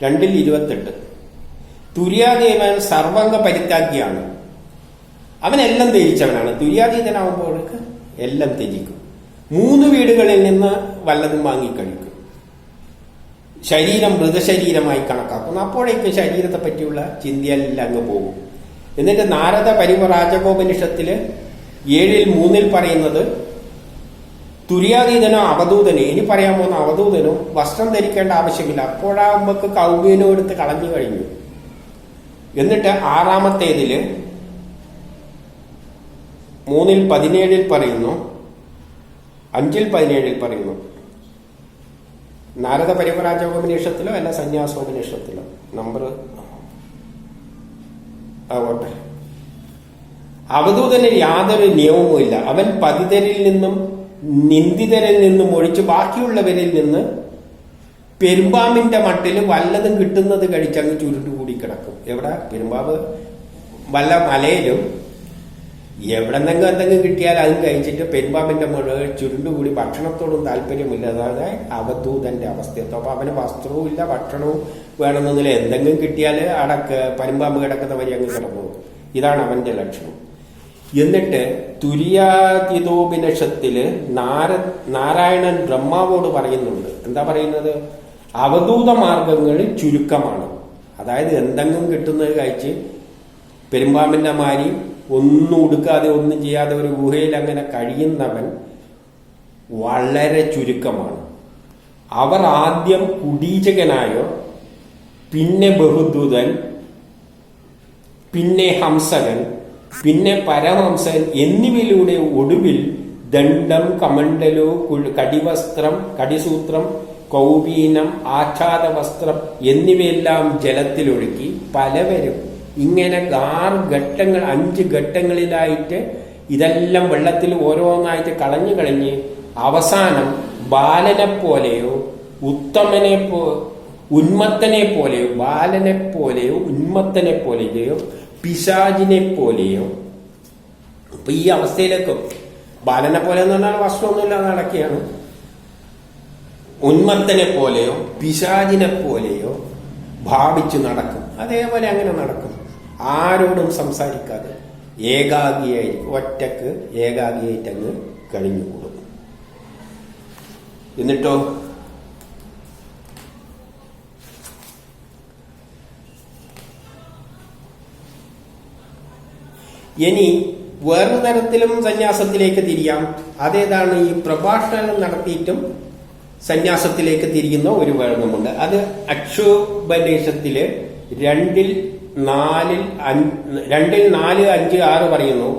Speaker 1: 2ൽ 28 തുര്യാതീതൻ സർവംഗ പരിത്യാഗിയാണ്. അവനെല്ലാം ത്യജിച്ചവനാണ്. തുര്യാതീതനാവുമ്പോഴേക്ക് എല്ലാം ത്യജിക്കും. 3 വീടുകളിൽ നിന്ന് വല്ലതും വാങ്ങിക്കഴിക്കും. ശരീരം മൃതശരീരമായി കണക്കാക്കുന്നു. അപ്പോഴേക്ക് ശരീരത്തെ പറ്റിയുള്ള ചിന്തയെല്ലാം അങ്ങ് പോകും. എന്നിട്ട് നാരദ പരിവ്രാജകോപനിഷത്തില് 7ൽ 3 പറയുന്നത് തുര്യാതീതനോ അവധൂതനോ, ഇനി പറയാൻ പോകുന്ന അവധൂതനും വസ്ത്രം ധരിക്കേണ്ട ആവശ്യമില്ല. അപ്പോഴാകുമ്പോ കൗബീനോ എടുത്ത് കളഞ്ഞു കഴിഞ്ഞു. എന്നിട്ട് 6ാമത്തേതില് 3ൽ 17 പറയുന്നു, 5ൽ 17 പറയുന്നു. നാരദ പരിവ്രാജോപനിഷത്തിലോ അല്ല സന്യാസോപനിഷത്തിലോ നമ്പർ ആവട്ടെ. അവധൂതന് യാതൊരു നിയമവുമില്ല. അവൻ പതിതരിൽ നിന്നും നിന്ദിതരിൽ നിന്നും ഒഴിച്ച് ബാക്കിയുള്ളവരിൽ നിന്ന് പെരുമ്പാമ്പിന്റെ മട്ടില് വല്ലതും കിട്ടുന്നത് കഴിച്ചങ്ങ് ചുരുട്ടുകൂടി കിടക്കും. എവിടെ? പെരുമ്പാമ്പ് വല്ല മലയിലും എവിടെന്നെങ്കിലും എന്തെങ്കിലും കിട്ടിയാൽ അതും കഴിച്ചിട്ട് പെരുമ്പാമ്പിന്റെ മുകളിൽ ചുരുണ്ടുകൂടി ഭക്ഷണത്തോടും താല്പര്യമില്ല. അതായത് അവധൂതന്റെ അവസ്ഥയത്തോ. അപ്പൊ അവന് വസ്ത്രവും ഇല്ല, ഭക്ഷണവും വേണമെന്നൊന്നുമില്ല. എന്തെങ്കിലും കിട്ടിയാൽ പെരുമ്പാമ്പ് കിടക്കുന്ന വരി അങ്ങ് കിടന്നു. ഇതാണ് അവന്റെ ലക്ഷണം. എന്നിട്ട് തുര്യാതീതോപനിഷത്തില് നാരായണൻ ബ്രഹ്മാവോട് പറയുന്നുണ്ട്. എന്താ പറയുന്നത്? അവധൂത മാർഗങ്ങൾ ചുരുക്കമാണ്. അതായത് എന്തെങ്കിലും കിട്ടുന്നത് കഴിച്ച് പെരുമ്പാമ്പിന്റെ മാരി ഒന്നും ഉടുക്കാതെ ഒന്നും ചെയ്യാതെ ഒരു ഗുഹയിൽ അങ്ങനെ കഴിയുന്നവൻ വളരെ ചുരുക്കമാണ്. അവർ ആദ്യം കുടീചകനായോ, പിന്നെ ബഹുദൂതൻ, പിന്നെ ഹംസകൻ, പിന്നെ പരമഹംസൻ എന്നിവയിലൂടെ ഒടുവിൽ ദണ്ഡം, കമണ്ഡലു, കടിവസ്ത്രം, കടിസൂത്രം കൗപീനം, ആച്ഛാദ വസ്ത്രം എന്നിവയെല്ലാം ജലത്തിലൊഴുക്കി പലവരും ഇങ്ങനെ 6 ഘട്ടങ്ങൾ 5 ഘട്ടങ്ങളിലായിട്ട് ഇതെല്ലാം വെള്ളത്തിൽ ഓരോന്നായിട്ട് കളഞ്ഞ് അവസാനം ബാലനെ പോലെയോ ഉന്മത്തനെ പോലെയോ ബാലനെ പോലെയോ ഉന്മത്തനെ പോലെയോ പിശാചിനെ പോലെയോ ഇപ്പൊ ഈ അവസ്ഥയിലേക്കും ബാലനെ പോലെ എന്ന് പറഞ്ഞാൽ വസ്ത്രമൊന്നുമില്ലാതെ നടക്കുകയാണ്. ഉന്മത്തനെ പോലെയോ പിശാചിനെ പോലെയോ ഭാവിച്ചു നടക്കും. അതേപോലെ അങ്ങനെ നടക്കും. ആരോടും സംസാരിക്കാതെ ഏകാഗിയായിരിക്കും, ഒറ്റക്ക് ഏകാഗിയായിട്ട് അങ്ങ് കഴിഞ്ഞുകൂടും. എന്നിട്ടോ ഇനി വേറൊരു തരത്തിലും സന്യാസത്തിലേക്ക് തിരിയാം. അതേതാണ്? ഈ പ്രഭാഷണം നടത്തിയിട്ടും സന്യാസത്തിലേക്ക് തിരിയുന്ന ഒരു വേർഗമുണ്ട്. അത് അക്ഷോപദേശത്തില് 2-4, 5, 6 പറയുന്നു.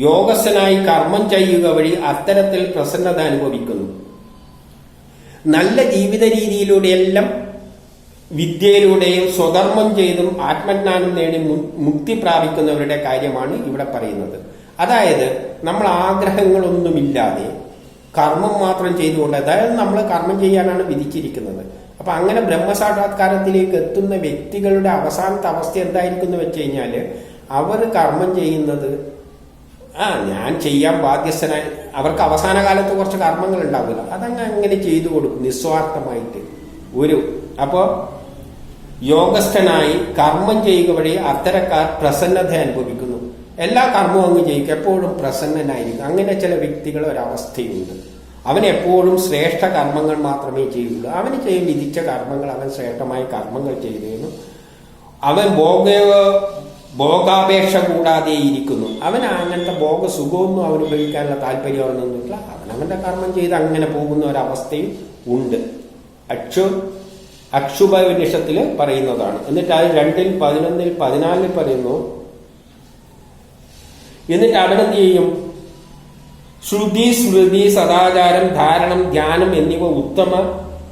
Speaker 1: യോഗസ്ഥനായി കർമ്മം ചെയ്യുക വഴി അത്തരത്തിൽ പ്രസന്നത അനുഭവിക്കുന്നു. നല്ല ജീവിത രീതിയിലൂടെയെല്ലാം വിദ്യയിലൂടെയും സ്വകർമ്മം ചെയ്തും ആത്മജ്ഞാനം നേടി മുക്തി പ്രാപിക്കുന്നവരുടെ കാര്യമാണ് ഇവിടെ പറയുന്നത്. അതായത് നമ്മൾ ആഗ്രഹങ്ങളൊന്നുമില്ലാതെ കർമ്മം മാത്രം ചെയ്തുകൊണ്ട്, അതായത് നമ്മൾ കർമ്മം ചെയ്യാനാണ് വിധിച്ചിരിക്കുന്നത്. അപ്പൊ അങ്ങനെ ബ്രഹ്മസാക്ഷാത്കാരത്തിലേക്ക് എത്തുന്ന വ്യക്തികളുടെ അവസാനത്തെ അവസ്ഥ എന്തായിരിക്കും എന്ന് വെച്ച് കഴിഞ്ഞാല് അവർ കർമ്മം ചെയ്യുന്നത് ഞാൻ ചെയ്യാൻ ബാധ്യസ്ഥനായി, അവർക്ക് അവസാന കാലത്ത് കുറച്ച് കർമ്മങ്ങൾ ഉണ്ടാവില്ല, അങ്ങനെ ചെയ്തു കൊടുക്കും നിസ്വാർത്ഥമായിട്ട്. അപ്പോ യോഗസ്ഥനായി കർമ്മം ചെയ്യുക വഴി അത്തരക്കാർ പ്രസന്നത അനുഭവിക്കുന്നു. എല്ലാ കർമ്മവും അങ്ങ് ചെയ്യിക്കും, എപ്പോഴും പ്രസന്നനായിരിക്കും. അങ്ങനെ ചില വ്യക്തികൾ ഒരവസ്ഥയുണ്ട്. അവൻ എപ്പോഴും ശ്രേഷ്ഠ കർമ്മങ്ങൾ മാത്രമേ ചെയ്യുള്ളൂ. അവന് ചെയ്യും വിധിച്ച കർമ്മങ്ങൾ, അവൻ ശ്രേഷ്ഠമായ കർമ്മങ്ങൾ ചെയ്തിരുന്നു. അവൻ ഭോഗാപേക്ഷ കൂടാതെ ഇരിക്കുന്നു. അവൻ അങ്ങനത്തെ ഭോഗസുഖമൊന്നും അവൻ ഉപയോഗിക്കാനുള്ള താല്പര്യം അവനൊന്നുമില്ല. അവനവന്റെ കർമ്മം ചെയ്ത് അങ്ങനെ പോകുന്ന ഒരവസ്ഥയും ഉണ്ട്. അക്ഷുഭനിഷത്തില് പറയുന്നതാണ്. എന്നിട്ട് അത് 2, 11, 14 പറയുന്നു. എന്നിട്ട് അവനെന്ത് ചെയ്യും? ശ്രുതി, സ്മൃതി, സദാചാരം, ധാരണം, ധ്യാനം എന്നിവ ഉത്തമ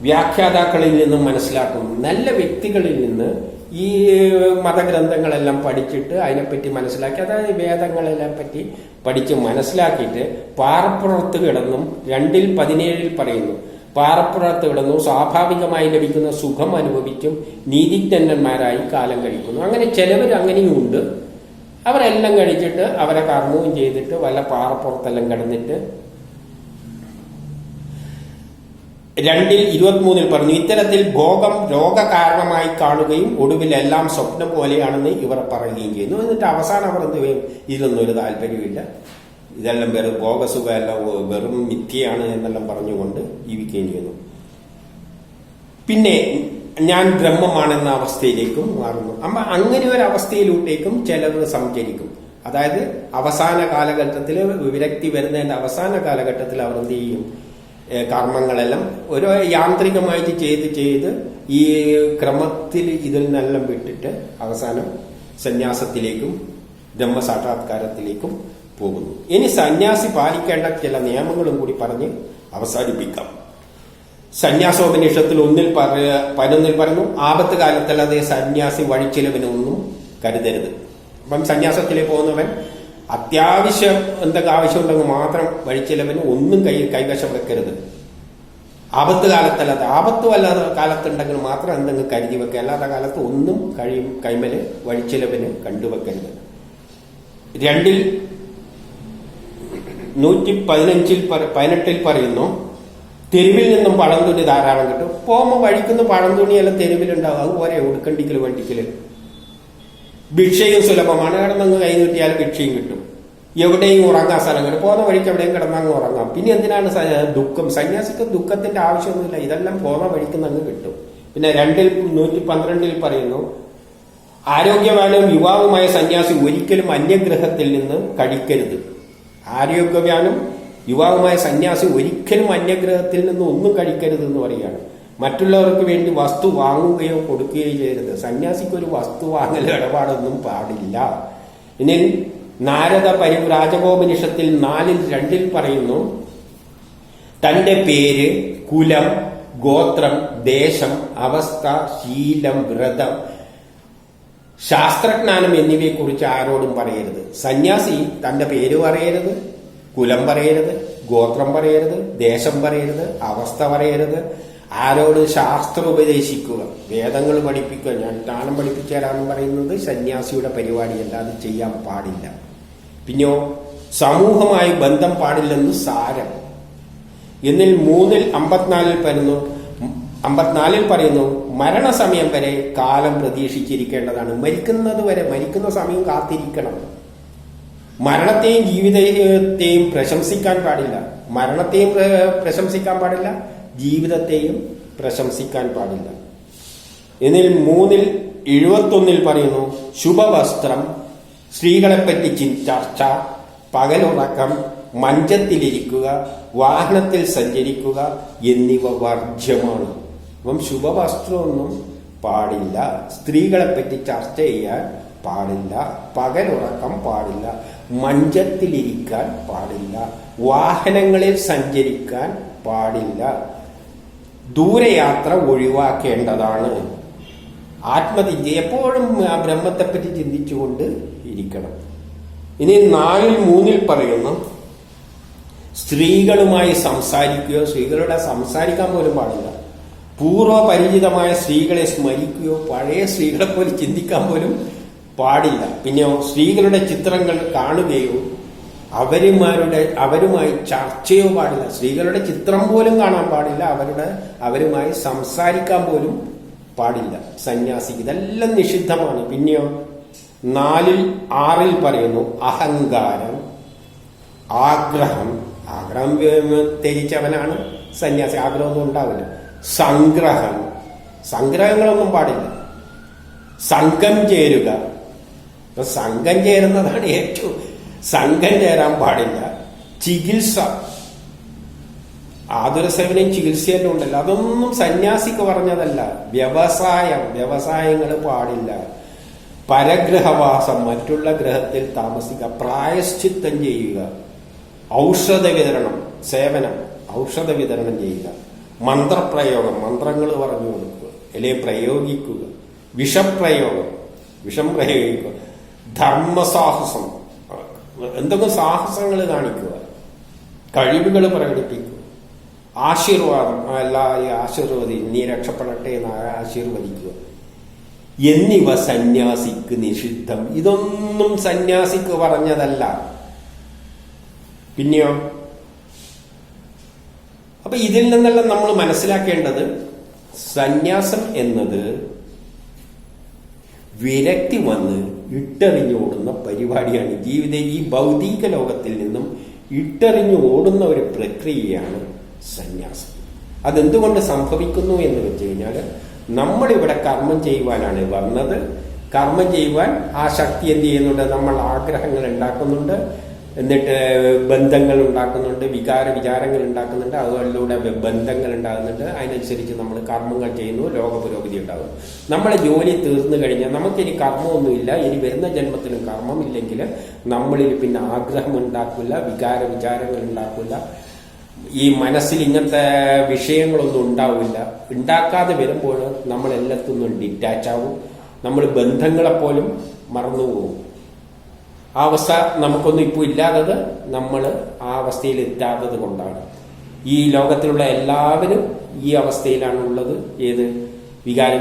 Speaker 1: വ്യാഖ്യാതാക്കളിൽ നിന്നും മനസ്സിലാക്കുന്നു. നല്ല വ്യക്തികളിൽ നിന്ന് ഈ മതഗ്രന്ഥങ്ങളെല്ലാം പഠിച്ചിട്ട് അതിനെപ്പറ്റി മനസ്സിലാക്കി, അതായത് വേദങ്ങളെല്ലാം പറ്റി പഠിച്ച് മനസ്സിലാക്കിയിട്ട് പാറപ്പുറത്ത് കിടന്നും 2:17 പറയുന്നു, പാറപ്പുറത്ത് കിടന്നു സ്വാഭാവികമായി ലഭിക്കുന്ന സുഖം അനുഭവിച്ചും നീതിജ്ഞന്മാരായി കാലം കഴിക്കുന്നു. അങ്ങനെ ചിലവർ അങ്ങനെയുണ്ട്. അവരെല്ലാം കഴിച്ചിട്ട് അവരെ കർമ്മവും ചെയ്തിട്ട് വല്ല പാറപ്പുറത്തെല്ലാം കിടന്നിട്ട് 2:23 പറഞ്ഞു, ഇത്തരത്തിൽ ഭോഗം രോഗകാരണമായി കാണുകയും ഒടുവിൽ എല്ലാം സ്വപ്നം പോലെയാണെന്ന് ഇവർ പറയുകയും ചെയ്യുന്നു. എന്നിട്ട് അവസാനം അവർ എന്ത് ചെയ്യും? ഇതിലൊന്നും ഒരു താല്പര്യമില്ല, ഇതെല്ലാം വെറും ഭോഗസുഖമെല്ലാം വെറും മിഥ്യയാണ് എന്നെല്ലാം പറഞ്ഞുകൊണ്ട് ജീവിക്കുകയും ചെയ്യുന്നു. പിന്നെ ഞാൻ ബ്രഹ്മമാണെന്ന അവസ്ഥയിലേക്കും മാറുന്നു. അങ്ങനെ ഒരു അവസ്ഥയിലൂട്ടേക്കും ചിലർ സഞ്ചരിക്കും. അതായത് അവസാന കാലഘട്ടത്തിൽ വിരക്തി വരുന്നതിന്റെ അവസാന കാലഘട്ടത്തിൽ അവർ എന്ത് ചെയ്യും? കർമ്മങ്ങളെല്ലാം ഒരു യാന്ത്രികമായിട്ട് ചെയ്ത് ഈ ക്രമത്തിൽ ഇതിൽ നിന്നെല്ലാം വിട്ടിട്ട് അവസാനം സന്യാസത്തിലേക്കും ബ്രഹ്മസാക്ഷാത്കാരത്തിലേക്കും പോകുന്നു. ഇനി സന്യാസി പാലിക്കേണ്ട ചില നിയമങ്ങളും കൂടി പറഞ്ഞ് അവസാനിപ്പിക്കാം. സന്യാസോപനിഷത്തിൽ 1:11 പറഞ്ഞു, ആപത്ത് കാലത്തല്ലാതെ സന്യാസി വഴിച്ചിലവിനൊന്നും കരുതരുത്. അപ്പം സന്യാസത്തിലേക്ക് പോകുന്നവൻ അത്യാവശ്യം എന്തൊക്കെ ആവശ്യമുണ്ടെങ്കിൽ മാത്രം വഴിച്ചിലവിന് ഒന്നും കൈവശം വെക്കരുത്. ആപത്ത് കാലത്തല്ലാതെ, ആപത്ത് വല്ലാതെ കാലത്തുണ്ടെങ്കിൽ മാത്രം എന്തെങ്കിലും കരുതി വെക്കുക, അല്ലാത്ത കാലത്ത് ഒന്നും കൈമല് വഴിച്ചിലവിന് കണ്ടുവെക്കരുത്. 2:118 പറയുന്നു, തെരുവിൽ നിന്നും പഴം തുണി ധാരാളം കിട്ടും. പോകുമ്പോൾ വഴിക്കുന്ന പഴം തുണിയെല്ലാം തെരുവിലുണ്ടാവും, അതുപോലെ ഉടുക്കണ്ടിക്കല് വണ്ടിക്കല്. ഭിക്ഷയും സുലഭമാണ്, കിടന്നങ്ങ് കൈ നീട്ടിയാൽ ഭിക്ഷയും കിട്ടും. എവിടെയും ഉറങ്ങാൻ സ്ഥലം കിട്ടും, പോകുന്ന വഴിക്ക് എവിടെയും കിടന്നങ്ങ് ഉറങ്ങാം. പിന്നെ എന്തിനാണ് ദുഃഖം? സന്യാസിക്ക് ദുഃഖത്തിന്റെ ആവശ്യമൊന്നുമില്ല, ഇതെല്ലാം പോകുന്ന വഴിക്കുന്നങ്ങ് കിട്ടും. പിന്നെ 2:112 പറയുന്നു, ആരോഗ്യവാനും യുവാവുമായ സന്യാസി ഒരിക്കലും അന്യഗ്രഹത്തിൽ നിന്ന് കഴിക്കരുത്. ആരോഗ്യവാനും യുവാവുമായ സന്യാസി ഒരിക്കലും അന്യഗ്രഹത്തിൽ നിന്ന് ഒന്നും കഴിക്കരുത് എന്ന് പറയുകയാണ്. മറ്റുള്ളവർക്ക് വേണ്ടി വസ്തു വാങ്ങുകയോ കൊടുക്കുകയോ ചെയ്യരുത്. സന്യാസിക്ക് ഒരു വസ്തു വാങ്ങൽ ഇടപാടൊന്നും പാടില്ല. ഇനി നാരദ പരിവ്രാജകോപനിഷത്തിൽ 4:2 പറയുന്നു, തന്റെ പേര്, കുലം, ഗോത്രം, ദേശം, അവസ്ഥ, ശീലം, വ്രതം, ശാസ്ത്രജ്ഞാനം എന്നിവയെക്കുറിച്ച് ആരോടും പറയരുത്. സന്യാസി തന്റെ പേര് പറയരുത്, കുലം പറയരുത്, ഗോത്രം പറയരുത്, ദേശം പറയരുത്, അവസ്ഥ പറയരുത്. ആരോട് ശാസ്ത്രം ഉപദേശിക്കുക, വേദങ്ങൾ പഠിപ്പിക്കുക, ഞാൻ ജ്ഞാനം പഠിപ്പിച്ചു തരാമെന്ന് പറയുന്നത് സന്യാസിയുടെ പരിപാടിയല്ല, അത് ചെയ്യാൻ പാടില്ല. പിന്നെയോ സമൂഹമായി ബന്ധം പാടില്ലെന്ന് സാരം. എന്നിൽ 3:54 പറയുന്നു മരണസമയം വരെ കാലം പ്രതീക്ഷിച്ചിരിക്കേണ്ടതാണ്. മരിക്കുന്നത് വരെ, മരിക്കുന്ന സമയം കാത്തിരിക്കണം. മരണത്തെയും ജീവിതത്തെയും പ്രശംസിക്കാൻ പാടില്ല. മരണത്തെയും പ്രശംസിക്കാൻ പാടില്ല, ജീവിതത്തെയും പ്രശംസിക്കാൻ പാടില്ല. എന്നിൽ 3:71 പറയുന്നു ശുഭവസ്ത്രം, സ്ത്രീകളെപ്പറ്റി ചർച്ച, പകലുറക്കം, മഞ്ചത്തിലിരിക്കുക, വാഹനത്തിൽ സഞ്ചരിക്കുക എന്നിവ വർജ്യമാണ്. അപ്പം ശുഭവസ്ത്രമൊന്നും പാടില്ല, സ്ത്രീകളെപ്പറ്റി ചർച്ച ചെയ്യാൻ പാടില്ല, പകലുറക്കം പാടില്ല, മഞ്ചത്തിലിരിക്കാൻ പാടില്ല, വാഹനങ്ങളിൽ സഞ്ചരിക്കാൻ പാടില്ല, ദൂരയാത്ര ഒഴിവാക്കേണ്ടതാണ്. ആത്മചിന്ത എപ്പോഴും ആ ബ്രഹ്മത്തെപ്പറ്റി ചിന്തിച്ചുകൊണ്ട് ഇരിക്കണം. ഇനി 4:3 പറയുന്നു സ്ത്രീകളുമായി സംസാരിക്കുകയോ, സ്ത്രീകളുടെ സംസാരിക്കാൻ പോലും പാടില്ല. പൂർവ്വപരിചിതമായ സ്ത്രീകളെ സ്മരിക്കുകയോ പഴയ സ്ത്രീകളെ പോലെ ചിന്തിക്കാൻ പോലും പാടില്ല. പിന്നെയോ സ്ത്രീകളുടെ ചിത്രങ്ങൾ കാണുകയോ അവരുമായി ചർച്ചയോ പാടില്ല. സ്ത്രീകളുടെ ചിത്രം പോലും കാണാൻ പാടില്ല, അവരുമായി സംസാരിക്കാൻ പോലും പാടില്ല സന്യാസിക്ക്. ഇതെല്ലാം നിഷിദ്ധമാണ്. പിന്നെയോ 4:6 പറയുന്നു അഹങ്കാരം, ആഗ്രഹം ത്യജിച്ചവനാണ് സന്യാസി, ആഗ്രഹമൊന്നും ഉണ്ടാവില്ല. സംഗ്രഹങ്ങളൊന്നും പാടില്ല. സംഘം ചേരുക, സംഘം ചേരുന്നതാണ് ഏറ്റവും. സംഘം ചേരാൻ പാടില്ല. ചികിത്സ, ആതുരസേവനയും ചികിത്സയെല്ലാം ഉണ്ടല്ലോ, അതൊന്നും സന്യാസിക്ക് പറഞ്ഞതല്ല. വ്യവസായങ്ങൾ പാടില്ല. പരഗ്രഹവാസം, മറ്റുള്ള ഗ്രഹത്തിൽ താമസിക്കുക, പ്രായശ്ചിത്തം ചെയ്യുക, ഔഷധ വിതരണം, സേവനം, ഔഷധ വിതരണം ചെയ്യുക, മന്ത്രപ്രയോഗം, മന്ത്രങ്ങൾ പറഞ്ഞു കൊടുക്കുക, അല്ലെങ്കിൽ പ്രയോഗിക്കുക, വിഷം പ്രയോഗിക്കുക, ധർമ്മസാഹസം, എന്തൊക്കെ സാഹസങ്ങൾ കാണിക്കുക, കഴിവുകൾ പ്രകടിപ്പിക്കുക, ആശീർവാദം, എല്ലാവരെയും നീ രക്ഷപ്പെടട്ടെ എന്ന് ആശീർവദിക്കുക എന്നിവ സന്യാസിക്ക് നിഷിദ്ധം. ഇതൊന്നും സന്യാസിക്ക് പറഞ്ഞതല്ല. പിന്നെയോ അപ്പൊ ഇതിൽ നിന്നെല്ലാം നമ്മൾ മനസ്സിലാക്കേണ്ടത് സന്യാസം എന്നത് വിരക്തി വന്ന് ഇട്ടെറിഞ്ഞു ഓടുന്ന പരിപാടിയാണ്. ഈ ഭൗതിക ലോകത്തിൽ നിന്നും ഇട്ടെറിഞ്ഞു ഓടുന്ന ഒരു പ്രക്രിയയാണ് സന്യാസം. അതെന്തുകൊണ്ട് സംഭവിക്കുന്നു എന്ന് വെച്ച് കഴിഞ്ഞാൽ നമ്മളിവിടെ കർമ്മം ചെയ്യുവാനാണ് വന്നത്. കർമ്മം ചെയ്യുവാൻ ആ ശക്തി എന്ത് ചെയ്യുന്നുണ്ട്? നമ്മൾ ആഗ്രഹങ്ങൾ ഉണ്ടാക്കുന്നുണ്ട്, എന്നിട്ട് ബന്ധങ്ങൾ ഉണ്ടാക്കുന്നുണ്ട്, വിചാരങ്ങൾ ഉണ്ടാക്കുന്നുണ്ട്, അതുകളിലൂടെ ബന്ധങ്ങൾ ഉണ്ടാകുന്നുണ്ട്. അതിനനുസരിച്ച് നമ്മൾ കർമ്മങ്ങൾ ചെയ്യുന്നു, ലോക പുരോഗതി ഉണ്ടാകുന്നു. നമ്മളെ ജോലി തീർന്നു കഴിഞ്ഞാൽ നമുക്കിനി കർമ്മമൊന്നുമില്ല. ഇനി വരുന്ന ജന്മത്തിലും കർമ്മമില്ലെങ്കിൽ നമ്മളിൽ പിന്നെ ആഗ്രഹം ഉണ്ടാക്കില്ല, വിചാരങ്ങൾ ഉണ്ടാക്കില്ല, ഈ മനസ്സിൽ ഇങ്ങനത്തെ വിഷയങ്ങളൊന്നും ഉണ്ടാവില്ല. ഉണ്ടാക്കാതെ വരുമ്പോൾ നമ്മൾ എല്ലാത്തുനിന്നും ഡിറ്റാച്ച് ആവും. നമ്മൾ ബന്ധങ്ങളെപ്പോലും മറന്നുപോകും. ആ അവസ്ഥ നമുക്കൊന്നും ഇപ്പോൾ ഇല്ലാത്തത് നമ്മൾ ആ അവസ്ഥയിൽ എത്താത്തത് കൊണ്ടാണ്. ഈ ലോകത്തിലുള്ള എല്ലാവരും ഈ അവസ്ഥയിലാണ് ഉള്ളത്. ഏത്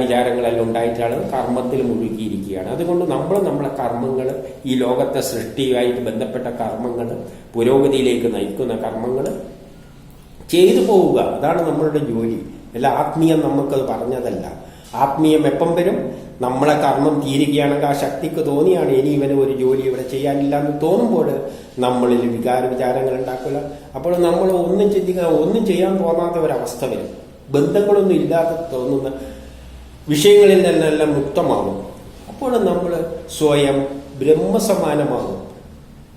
Speaker 1: വിചാരങ്ങളെല്ലാം ഉണ്ടായിട്ടാണ് കർമ്മത്തിൽ മുഴുകിയിരിക്കുകയാണ്. അതുകൊണ്ട് നമ്മളെ കർമ്മങ്ങൾ, ഈ ലോകത്തെ സൃഷ്ടിയുമായിട്ട് ബന്ധപ്പെട്ട കർമ്മങ്ങൾ, പുരോഗതിയിലേക്ക് നയിക്കുന്ന കർമ്മങ്ങൾ ചെയ്തു പോവുക. അതാണ് നമ്മളുടെ ജോലി. അല്ല ആത്മീയം നമുക്കത് പറഞ്ഞതല്ല. ആത്മീയം എപ്പം വരും? നമ്മളെ കർമ്മം തീരുകയാണെങ്കിൽ ആ ശക്തിക്ക് തോന്നിയാണ് ഇനി ഇവന് ഒരു ജോലി ഇവിടെ ചെയ്യാനില്ല എന്ന് തോന്നുമ്പോൾ നമ്മളിൽ വിചാരങ്ങൾ ഉണ്ടാക്കില്ല. അപ്പോൾ നമ്മൾ ഒന്നും ചിന്തിക്കാൻ, ഒന്നും ചെയ്യാൻ തോന്നാത്ത ഒരവസ്ഥ വരും. ബന്ധങ്ങളൊന്നും ഇല്ലാതെ തോന്നുന്ന വിഷയങ്ങളിൽ നിന്നെല്ലാം മുക്തമാകും. അപ്പോൾ നമ്മൾ സ്വയം ബ്രഹ്മസമാനമാകും.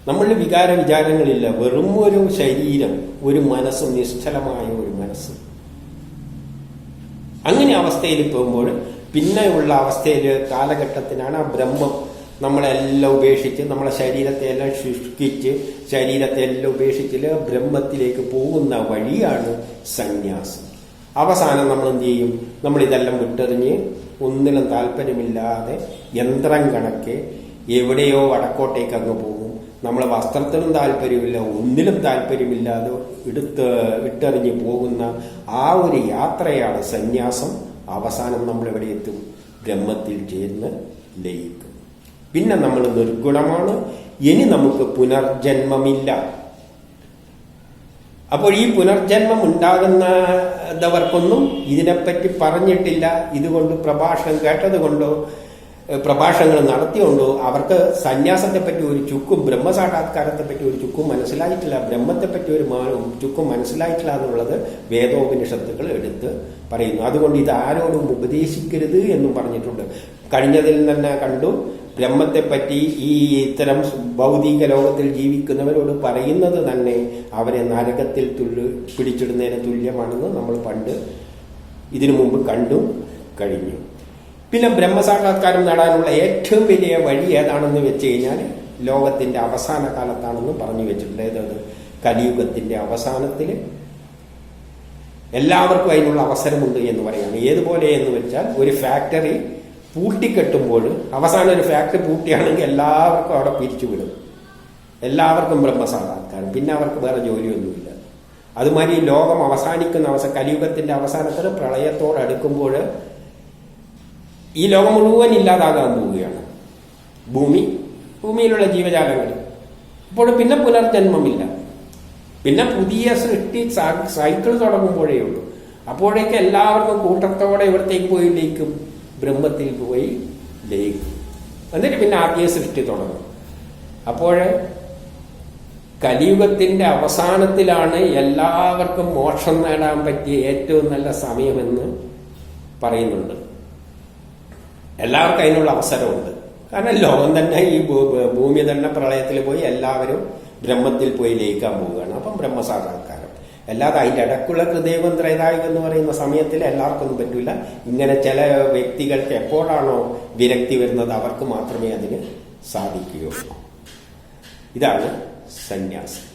Speaker 1: നമ്മളിൽ വിചാരങ്ങളില്ല, വെറും ഒരു ശരീരം, ഒരു മനസ്സ്, നിശ്ചലമായ ഒരു മനസ്സ്. അങ്ങനെ അവസ്ഥയിൽ പോകുമ്പോൾ പിന്നെയുള്ള അവസ്ഥയിൽ കാലഘട്ടത്തിനാണ് ആ ബ്രഹ്മം നമ്മളെല്ലാം ഉപേക്ഷിച്ച്, നമ്മളെ ശരീരത്തെ എല്ലാം ശുഷ്കിച്ച്, ശരീരത്തെ എല്ലാം ഉപേക്ഷിച്ച് ബ്രഹ്മത്തിലേക്ക് പോകുന്ന വഴിയാണ് സന്യാസം. അവസാനം നമ്മൾ എന്ത് ചെയ്യും? നമ്മൾ ഇതെല്ലാം വിട്ടെറിഞ്ഞ് ഒന്നിനും താല്പര്യമില്ലാതെ യന്ത്രം കണക്കെ എവിടെയോ വടക്കോട്ടേക്ക് അങ്ങ് പോകും. നമ്മളെ വസ്ത്രത്തിനും താല്പര്യമില്ല, ഒന്നിലും താല്പര്യമില്ലാതെ ഇട്ടെറിഞ്ഞ് പോകുന്ന ആ ഒരു യാത്രയാണ് സന്യാസം. അവസാനം നമ്മൾ എവിടെ എത്തും? ബ്രഹ്മത്തിൽ ചേർന്ന് ലയിക്കും. പിന്നെ നമ്മൾ നിർഗുണമാണ്. ഇനി നമുക്ക് പുനർജന്മമില്ല. അപ്പോൾ ഈ പുനർജന്മം ഉണ്ടാകുന്നവർക്കൊന്നും ഇതിനെപ്പറ്റി പറഞ്ഞിട്ടില്ല. ഇതുകൊണ്ട് പ്രഭാഷണം കേട്ടത് കൊണ്ടോ പ്രഭാഷണങ്ങൾ നടത്തിയോണ്ടോ അവർക്ക് സന്യാസത്തെ പറ്റി ഒരു ചുക്കും ബ്രഹ്മസാക്ഷാത്കാരത്തെ പറ്റി ഒരു ചുക്കും മനസ്സിലായിട്ടില്ല, ബ്രഹ്മത്തെപ്പറ്റി ഒരു ചുക്കും മനസ്സിലായിട്ടില്ല എന്നുള്ളത് വേദോപനിഷത്തുകൾ എടുത്ത് പറയുന്നു. അതുകൊണ്ട് ഇത് ആരോടും ഉപദേശിക്കരുത് എന്നും പറഞ്ഞിട്ടുണ്ട്. കഴിഞ്ഞതിൽ തന്നെ കണ്ടു, ബ്രഹ്മത്തെപ്പറ്റി ഈ ഇത്തരം ഭൗതിക ലോകത്തിൽ ജീവിക്കുന്നവരോട് പറയുന്നത് തന്നെ അവരെ നരകത്തിൽ പിടിച്ചിടുന്നതിന് തുല്യമാണെന്ന് നമ്മൾ പണ്ട് ഇതിനു മുമ്പ് കണ്ടു കഴിഞ്ഞു. പിന്നെ ബ്രഹ്മസാക്ഷാത്കാരം നേടാനുള്ള ഏറ്റവും വലിയ വഴി ഏതാണെന്ന് വെച്ച് കഴിഞ്ഞാൽ ലോകത്തിന്റെ അവസാന കാലത്താണെന്ന് പറഞ്ഞു വെച്ചിട്ടുണ്ട്. ഏതത്? കലിയുഗത്തിന്റെ അവസാനത്തിൽ എല്ലാവർക്കും അതിനുള്ള അവസരമുണ്ട് എന്ന് പറയാണ്. ഏതുപോലെ എന്ന് വെച്ചാൽ ഒരു ഫാക്ടറി പൂട്ടിക്കെട്ടുമ്പോൾ അവസാനം ഒരു ഫാക്ടറി പൂട്ടിയാണെങ്കിൽ എല്ലാവർക്കും അവിടെ പിരിച്ചുവിടും. എല്ലാവർക്കും ബ്രഹ്മസാക്ഷാത്കാരം, പിന്നെ അവർക്ക് വേറെ ജോലിയൊന്നുമില്ല. അതുമാതിരി ലോകം അവസാനിക്കുന്ന കലിയുഗത്തിന്റെ അവസാനത്തിൽ പ്രളയത്തോടടുക്കുമ്പോൾ ഈ ലോകം മുഴുവൻ ഇല്ലാതാകാൻ പോവുകയാണ്. ഭൂമിയിലുള്ള ജീവജാലങ്ങൾ. അപ്പോൾ പിന്നെ പുനർജന്മമില്ല. പിന്നെ പുതിയ സൃഷ്ടി സൈക്കിൾ തുടങ്ങുമ്പോഴേ ഉള്ളൂ. അപ്പോഴേക്ക് എല്ലാവർക്കും കൂട്ടത്തോടെ ഇവിടത്തേക്ക് പോയി ലയിക്കും, ബ്രഹ്മത്തിൽ പോയി ലയിക്കും. എന്നിട്ട് പിന്നെ ആദ്യ സൃഷ്ടി തുടങ്ങും. അപ്പോൾ കലിയുഗത്തിന്റെ അവസാനത്തിലാണ് എല്ലാവർക്കും മോക്ഷം നേടാൻ പറ്റിയ ഏറ്റവും നല്ല സമയമെന്ന് പറയുന്നുണ്ട്. എല്ലാവർക്കും അതിനുള്ള അവസരമുണ്ട്. കാരണം ലോകം തന്നെ ഈ ഭൂമി തന്നെ പ്രളയത്തിൽ പോയി എല്ലാവരും ബ്രഹ്മത്തിൽ പോയി ലയിക്കാൻ പോവുകയാണ്. അപ്പം ബ്രഹ്മസാക്ഷാത്കാരം. അല്ലാതെ അതിൻ്റെ ഇടയ്ക്കുള്ള ഹൃദയവും ത്രൈതായുഗം എന്ന് പറയുന്ന സമയത്തിൽ എല്ലാവർക്കൊന്നും പറ്റില്ല. ഇങ്ങനെ ചില വ്യക്തികൾക്ക് എപ്പോഴാണോ വിരക്തി വരുന്നത് അവർക്ക് മാത്രമേ അതിന് സാധിക്കുകയുള്ളൂ. ഇതാണ് സന്യാസം.